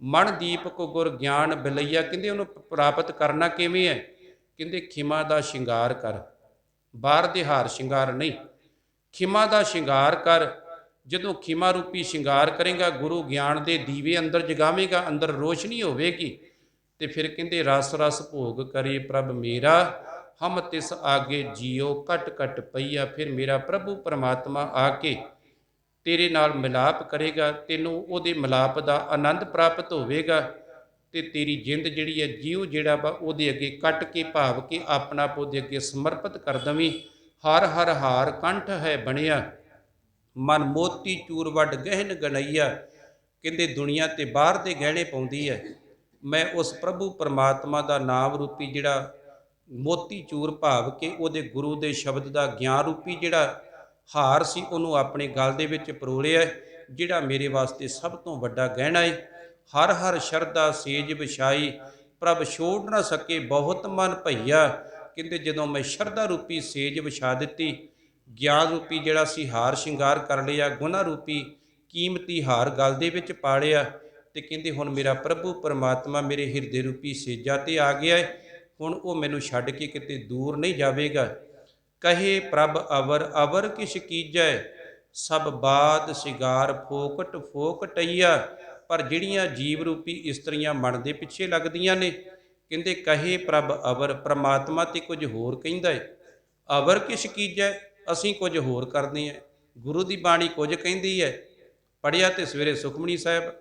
ਮਨ ਦੀਪ ਕੋ ਗੁਰ ਗਿਆਨ ਬਿਲਈਆ। ਕਹਿੰਦੇ ਉਹਨੂੰ ਪ੍ਰਾਪਤ ਕਰਨਾ ਕਿਵੇਂ ਹੈ? ਕਹਿੰਦੇ ਖਿਮਾ ਦਾ ਸ਼ਿੰਗਾਰ ਕਰ, ਬਾਹਰ ਦੇ ਹਾਰ ਸ਼ਿੰਗਾਰ ਨਹੀਂ, ਖਿਮਾ ਦਾ ਸ਼ਿੰਗਾਰ ਕਰ। ਜਦੋਂ ਖਿਮਾ ਰੂਪੀ ਸ਼ਿੰਗਾਰ ਕਰੇਗਾ, ਗੁਰੂ ਗਿਆਨ ਦੇ ਦੀਵੇ ਅੰਦਰ ਜਗਾਵੇਂਗਾ, ਅੰਦਰ ਰੋਸ਼ਨੀ ਹੋਵੇਗੀ, ਤੇ ਫਿਰ ਕਹਿੰਦੇ ਰਸ ਰਸ ਭੋਗ ਕਰੇ ਪ੍ਰਭ ਮੇਰਾ, ਹਮ ਤਿਸ ਆਗੇ ਜੀਓ ਘਟ ਘਟ ਪਈਆ। ਫਿਰ ਮੇਰਾ ਪ੍ਰਭੂ ਪਰਮਾਤਮਾ ਆ ਕੇ ਤੇਰੇ ਨਾਲ ਮਿਲਾਪ ਕਰੇਗਾ, ਤੈਨੂੰ ਉਹਦੇ ਮਿਲਾਪ ਦਾ ਆਨੰਦ ਪ੍ਰਾਪਤ ਹੋਵੇਗਾ, ਤੇ ਤੇਰੀ ਜਿੰਦ ਜਿਹੜੀ ਹੈ ਜੀਉ ਜਿਹੜਾ ਵਾ ਉਹਦੇ ਅੱਗੇ ਕੱਟ ਕੇ ਭਾਵ ਕੇ ਆਪਣਾ ਆਪ ਉਹਦੇ ਅੱਗੇ ਸਮਰਪਿਤ ਕਰ ਦਵੀਂ। ਹਰ ਹਰ ਹਾਰ ਕੰਠ ਹੈ ਬਣਿਆ, ਮਨ ਮੋਤੀ ਚੂਰ ਵੱਡ ਗਹਿਣ ਗਣਈਆ। ਕਹਿੰਦੇ ਦੁਨੀਆ ਤੇ ਬਾਹਰ ਦੇ ਗਹਿਣੇ ਪਾਉਂਦੀ ਹੈ, ਮੈਂ ਉਸ ਪ੍ਰਭੂ ਪਰਮਾਤਮਾ ਦਾ ਨਾਮ ਰੂਪੀ ਜਿਹੜਾ ਮੋਤੀ ਚੂਰ ਭਾਵ ਕੇ ਉਹਦੇ ਗੁਰੂ ਦੇ ਸ਼ਬਦ ਦਾ ਗਿਆਨ ਰੂਪੀ ਜਿਹੜਾ ਹਾਰ ਸੀ ਉਹਨੂੰ ਆਪਣੇ ਗਲ ਦੇ ਵਿੱਚ ਪਰੋਲਿਆ, ਜਿਹੜਾ ਮੇਰੇ ਵਾਸਤੇ ਸਭ ਤੋਂ ਵੱਡਾ ਗਹਿਣਾ ਹੈ। ਹਰ ਹਰ ਸ਼ਰਧਾ ਸੇਜ ਵਿਛਾਈ, ਪ੍ਰਭ ਛੋੜ ਨਾ ਸਕੇ ਬਹੁਤ ਮਨ ਭਈਆ। ਕਹਿੰਦੇ ਜਦੋਂ ਮੈਂ ਸ਼ਰਧਾ ਰੂਪੀ ਸੇਜ ਵਿਛਾ ਦਿੱਤੀ, ਗਿਆਨ ਰੂਪੀ ਜਿਹੜਾ ਸੀ ਹਾਰ ਸ਼ਿੰਗਾਰ ਕਰ ਲਿਆ, ਗੁਣਾ ਰੂਪੀ ਕੀਮਤੀ ਹਾਰ ਗਲ ਦੇ ਵਿੱਚ ਪਾ ਲਿਆ, ਤੇ ਕਹਿੰਦੇ ਹੁਣ ਮੇਰਾ ਪ੍ਰਭੂ ਪਰਮਾਤਮਾ ਮੇਰੇ ਹਿਰਦੇ ਰੂਪੀ ਸੇਜਾ ਤੇ ਆ ਗਿਆ ਹੈ। ਹੁਣ ਉਹ ਮੈਨੂੰ ਛੱਡ ਕੇ ਕਿਤੇ ਦੂਰ ਨਹੀਂ ਜਾਵੇਗਾ। ਕਹੇ ਪ੍ਰਭ ਅਵਰ ਅਵਰ ਕਿਛ ਕੀਜੈ, ਸਭ ਬਾਦ ਸਿਗਾਰ ਫੋਕਟ ਫੋਕਟਈਆ। ਪਰ ਜਿਹੜੀਆਂ ਜੀਵ ਰੂਪੀ ਇਸਤਰੀਆਂ ਮਨ ਦੇ ਪਿੱਛੇ ਲੱਗਦੀਆਂ ਨੇ, ਕਹਿੰਦੇ ਕਹੇ ਪ੍ਰਭ ਅਵਰ, ਪ੍ਰਮਾਤਮਾ ਤੇ ਕੁਝ ਹੋਰ ਕਹਿੰਦਾ ਹੈ। ਅਵਰ ਕਿਛ ਕੀਜੈ, ਅਸੀਂ ਕੁਝ ਹੋਰ ਕਰਦੇ ਹਾਂ। ਗੁਰੂ ਦੀ ਬਾਣੀ ਕੁਝ ਕਹਿੰਦੀ ਹੈ। ਪੜ੍ਹਿਆ ਤੇ ਸਵੇਰੇ ਸੁਖਮਨੀ ਸਾਹਿਬ,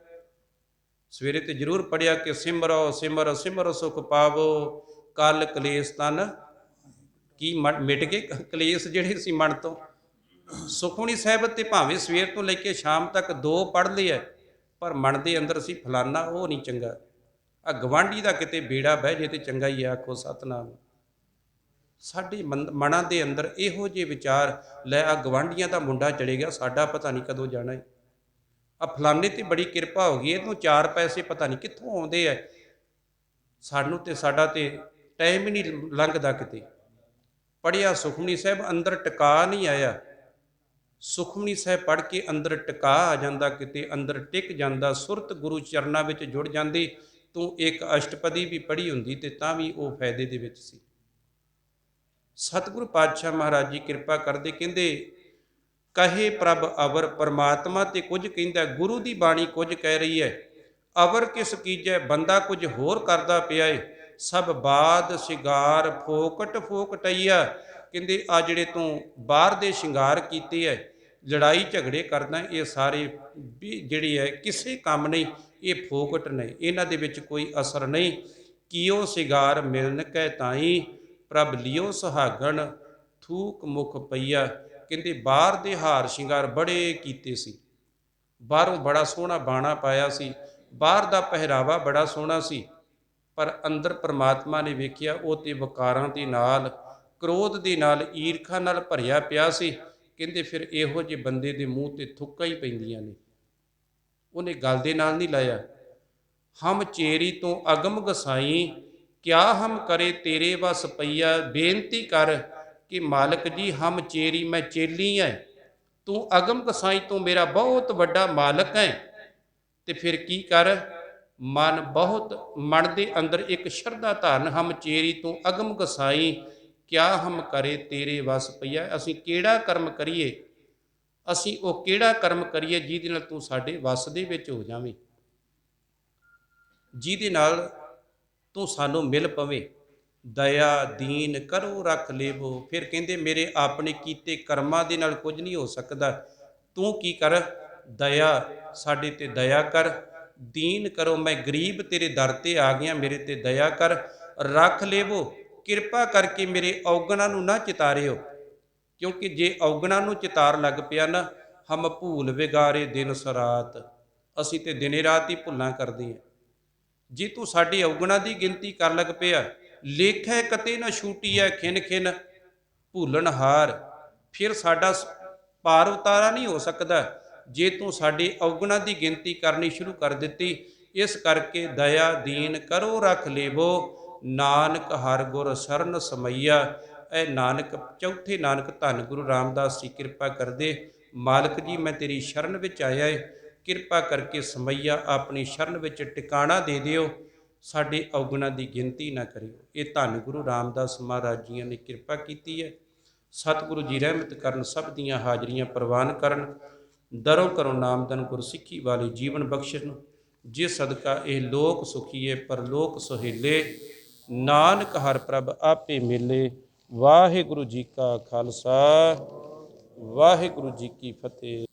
ਸਵੇਰੇ ਤੇ ਜ਼ਰੂਰ ਪੜ੍ਹਿਆ ਕਿ ਸਿਮਰੋ ਸਿਮਰ ਸਿਮਰ ਸੁਖ ਪਾਵੋ, ਕਲ ਕਲੇਸ਼ ਤਨ ਕੀ ਮਿਟ ਗਏ, ਕਲੇਸ਼ ਜਿਹੜੇ ਸੀ ਮਨ ਤੋਂ। ਸੁਖਮਨੀ ਸਾਹਿਬ ਤੇ ਭਾਵੇਂ ਸਵੇਰ ਤੋਂ ਲੈ ਕੇ ਸ਼ਾਮ ਤੱਕ 2 ਪੜ੍ਹ ਲਏ ਹੈ, ਪਰ ਮਨ ਦੇ ਅੰਦਰ ਸੀ ਫਲਾਨਾ, ਉਹ ਨਹੀਂ ਚੰਗਾ। ਆ ਗਵਾਂਢੀ ਦਾ ਕਿਤੇ ਬੇੜਾ ਬਹਿ ਜੇ ਤੇ ਚੰਗਾ ਹੀ ਆਖੋ ਸਤਨਾਮ। ਸਾਡੇ ਮਨਾਂ ਦੇ ਅੰਦਰ ਇਹੋ ਜਿਹੇ ਵਿਚਾਰ, ਲੈ ਆ ਗਵਾਂਢੀਆਂ ਦਾ ਮੁੰਡਾ ਚਲੇ ਗਿਆ, ਸਾਡਾ ਪਤਾ ਨਹੀਂ ਕਦੋਂ ਜਾਣਾ ਹੈ। ਆ ਫਲਾਨੇ ਤੇ ਬੜੀ ਕਿਰਪਾ ਹੋ ਗਈ, ਇਹਨੂੰ 4 ਪੈਸੇ ਪਤਾ ਨਹੀਂ ਕਿੱਥੋਂ ਆਉਂਦੇ ਹੈ, ਸਾਨੂੰ ਤੇ ਸਾਡਾ ਤੇ ਟਾਈਮ ਹੀ ਨਹੀਂ ਲੰਘਦਾ ਕਿਤੇ। ਪੜ੍ਹਿਆ ਸੁਖਮਨੀ ਸਾਹਿਬ, ਅੰਦਰ ਟਿਕਾ ਨਹੀਂ ਆਇਆ। ਸੁਖਮਨੀ ਸਾਹਿਬ ਪੜ੍ਹ ਕੇ ਅੰਦਰ ਟਿਕਾ ਆ ਜਾਂਦਾ, ਕਿਤੇ ਅੰਦਰ ਟਿਕ ਜਾਂਦਾ, ਸੁਰਤ ਗੁਰੂ ਚਰਨਾਂ ਵਿੱਚ ਜੁੜ ਜਾਂਦੀ। ਤੂੰ ਇੱਕ ਅਸ਼ਟਪਦੀ ਵੀ ਪੜ੍ਹੀ ਹੁੰਦੀ ਤੇ ਤਾਂ ਵੀ ਉਹ ਫਾਇਦੇ ਦੇ ਵਿੱਚ ਸੀ। ਸਤਿਗੁਰੂ ਪਾਤਸ਼ਾਹ ਮਹਾਰਾਜ ਜੀ ਕਿਰਪਾ ਕਰਦੇ, ਕਹਿੰਦੇ ਕਹੇ ਪ੍ਰਭ ਅਵਰ, ਪਰਮਾਤਮਾ ਤੇ ਕੁਝ ਕਹਿੰਦਾ, ਗੁਰੂ ਦੀ ਬਾਣੀ ਕੁਝ ਕਹਿ ਰਹੀ ਹੈ। ਅਵਰ ਕਿਸ ਕੀਜੈ, ਬੰਦਾ ਕੁਝ ਹੋਰ ਕਰਦਾ ਪਿਆ ਏ। ਸਭ ਬਾਦ ਸ਼ਿੰਗਾਰ ਫੋਕਟ ਫੋਕਟਈਆ, ਕਹਿੰਦੇ ਆ ਜਿਹੜੇ ਤੂੰ ਬਾਹਰ ਦੇ ਸ਼ਿੰਗਾਰ ਕੀਤੇ ਹੈ, ਲੜਾਈ ਝਗੜੇ ਕਰਦਾ, ਇਹ ਸਾਰੇ ਵੀ ਜਿਹੜੇ ਹੈ ਕਿਸੇ ਕੰਮ ਨਹੀਂ, ਇਹ ਫੋਕਟ ਨੇ, ਇਹਨਾਂ ਦੇ ਵਿੱਚ ਕੋਈ ਅਸਰ ਨਹੀਂ। ਕੀਓ ਸ਼ਿੰਗਾਰ ਮਿਲਨ ਕੈ ਤਾਈ, ਪ੍ਰਭ ਲਿਓ ਸੁਹਾਗਣ ਥੂਕ ਮੁਖ ਪਈਆ। ਕਹਿੰਦੇ ਬਾਹਰ ਦੇ ਹਾਰ ਸ਼ਿੰਗਾਰ ਬੜੇ ਕੀਤੇ ਸੀ, ਬਾਹਰੋਂ ਬੜਾ ਸੋਹਣਾ ਬਾਣਾ ਪਾਇਆ ਸੀ, ਬਾਹਰ ਦਾ ਪਹਿਰਾਵਾ ਬੜਾ ਸੋਹਣਾ ਸੀ, ਪਰ ਅੰਦਰ ਪਰਮਾਤਮਾ ਨੇ ਵੇਖਿਆ ਉਹ ਤੇ ਵਿਕਾਰਾਂ ਦੇ ਨਾਲ, ਕ੍ਰੋਧ ਦੇ ਨਾਲ, ਈਰਖਾ ਨਾਲ ਭਰਿਆ ਪਿਆ ਸੀ। ਕਹਿੰਦੇ ਫਿਰ ਇਹੋ ਜਿਹੇ ਬੰਦੇ ਦੇ ਮੂੰਹ ਤੇ ਥੁੱਕਾਂ ਹੀ ਪੈਂਦੀਆਂ ਨੇ। ਉਹਨੇ ਗੱਲ ਦੇ ਨਾਲ ਨਹੀਂ ਲਾਇਆ। ਹਮ ਚੇਰੀ ਤੋਂ ਅਗਮ ਗਸਾਈ, ਕਿਆ ਹਮ ਕਰੇ ਤੇਰੇ ਵਸ ਪਈਆ। ਬੇਨਤੀ ਕਰ ਕਿ ਮਾਲਕ ਜੀ, ਹਮ ਚੇਰੀ, ਮੈਂ ਚੇਲੀ ਹੈ, ਤੂੰ ਅਗਮ ਗਸਾਈ, ਤੂੰ ਮੇਰਾ ਬਹੁਤ ਵੱਡਾ ਮਾਲਕ ਹੈ। ਤੇ ਫਿਰ ਕੀ ਕਰ, ਮਨ ਬਹੁਤ, ਮਨ ਦੇ ਅੰਦਰ ਇੱਕ ਸ਼ਰਧਾ ਧਾਰਨ, ਹਮ ਚੇਰੀ ਤੋਂ ਅਗਮ ਗਸਾਈ, ਕਿਆ ਹਮ ਕਰੇ ਤੇਰੇ ਵਸ ਪਈਆ। ਅਸੀਂ ਕਿਹੜਾ ਕਰਮ ਕਰੀਏ, ਅਸੀਂ ਉਹ ਕਿਹੜਾ ਕਰਮ ਕਰੀਏ ਜਿਹਦੇ ਨਾਲ ਤੂੰ ਸਾਡੇ ਵਸ ਦੇ ਵਿੱਚ ਹੋ ਜਾਵੇਂ, ਜਿਹਦੇ ਨਾਲ ਤੂੰ ਸਾਨੂੰ ਮਿਲ ਪਵੇਂ। ਦਇਆ ਦੀਨ ਕਰੋ ਰੱਖ ਲੇਵੋ। ਫਿਰ ਕਹਿੰਦੇ ਮੇਰੇ ਆਪਣੇ ਕੀਤੇ ਕਰਮਾਂ ਦੇ ਨਾਲ ਕੁਝ ਨਹੀਂ ਹੋ ਸਕਦਾ, ਤੂੰ ਕੀ ਕਰ, ਦਇਆ, ਸਾਡੇ ਤੇ ਦਇਆ ਕਰ। ਦੀਨ ਕਰੋ, ਮੈਂ ਗਰੀਬ ਤੇਰੇ ਦਰ ਤੇ ਆ ਗਿਆ, ਮੇਰੇ ਤੇ ਦਇਆ ਕਰ। ਰੱਖ ਲੇਵੋ, ਕਿਰਪਾ ਕਰਕੇ ਮੇਰੇ ਔਗਣਾਂ ਨੂੰ ਨਾ ਚਿਤਾਰਿਓ, ਕਿਉਂਕਿ ਜੇ ਔਗਣਾਂ ਨੂੰ ਚਿਤਾਰ ਲੱਗ ਪਿਆ ਨਾ, ਹਮ ਭੂਲ ਵਿਗਾਰੇ ਦਿਨ ਸਰਾਤ, ਅਸੀਂ ਤੇ ਦਿਨੇ ਰਾਤ ਹੀ ਭੁੱਲਾਂ ਕਰਦੇ ਹਾਂ। ਜੇ ਤੂੰ ਸਾਡੀ ਔਗਣਾਂ ਦੀ ਗਿਣਤੀ ਕਰਨ ਲੱਗ ਪਿਆ, ਲੇਖੈ ਕਤੇ ਨਾ ਛੂਟੀਐ ਖਿਨ ਖਿਨ ਭੂਲਣਹਾਰ, ਫਿਰ ਸਾਡਾ ਪਾਰ ਉਤਾਰਾ ਨਹੀਂ ਹੋ ਸਕਦਾ ਜੇ ਤੂੰ ਸਾਡੀ ਔਗਣਾਂ ਦੀ ਗਿਣਤੀ ਕਰਨੀ ਸ਼ੁਰੂ ਕਰ ਦਿੱਤੀ। ਇਸ ਕਰਕੇ ਦਇਆ ਦੀਨ ਕਰੋ ਰੱਖ ਲੇਵੋ, ਨਾਨਕ ਹਰ ਗੁਰ ਸ਼ਰਨ ਸਮਈਆ। ਇਹ ਨਾਨਕ, ਚੌਥੇ ਨਾਨਕ ਧੰਨ ਗੁਰੂ ਰਾਮਦਾਸ ਜੀ ਕਿਰਪਾ ਕਰਦੇ, ਮਾਲਕ ਜੀ ਮੈਂ ਤੇਰੀ ਸ਼ਰਨ ਵਿੱਚ ਆਇਆ ਏ, ਕਿਰਪਾ ਕਰਕੇ ਸਮਈਆ ਆਪਣੀ ਸ਼ਰਨ ਵਿੱਚ ਟਿਕਾਣਾ ਦੇ ਦਿਓ, ਸਾਡੇ ਔਗਣਾਂ ਦੀ ਗਿਣਤੀ ਨਾ ਕਰਿਓ। ਇਹ ਧੰਨ ਗੁਰੂ ਰਾਮਦਾਸ ਮਹਾਰਾਜ ਜੀਆਂ ਨੇ ਕਿਰਪਾ ਕੀਤੀ ਹੈ। ਸਤਿਗੁਰੂ ਜੀ ਰਹਿਮਤ ਕਰਨ, ਸਭ ਦੀਆਂ ਹਾਜ਼ਰੀਆਂ ਪ੍ਰਵਾਨ ਕਰਨ, ਦਰੋਂ ਕਰੋ ਨਾਮਦਨ ਗੁਰਸਿੱਖੀ ਵਾਲੇ ਜੀਵਨ ਬਖਸ਼ਣ, ਜਿਸ ਸਦਕਾ ਇਹ ਲੋਕ ਸੁਖੀਏ ਪਰਲੋਕ ਸੁਹੇਲੇ। ਨਾਨਕ ਹਰ ਪ੍ਰਭ ਆਪੇ ਮਿਲੇ। ਵਾਹਿਗੁਰੂ ਜੀ ਕਾ ਖਾਲਸਾ, ਵਾਹਿਗੁਰੂ ਜੀ ਕੀ ਫਤਿਹ।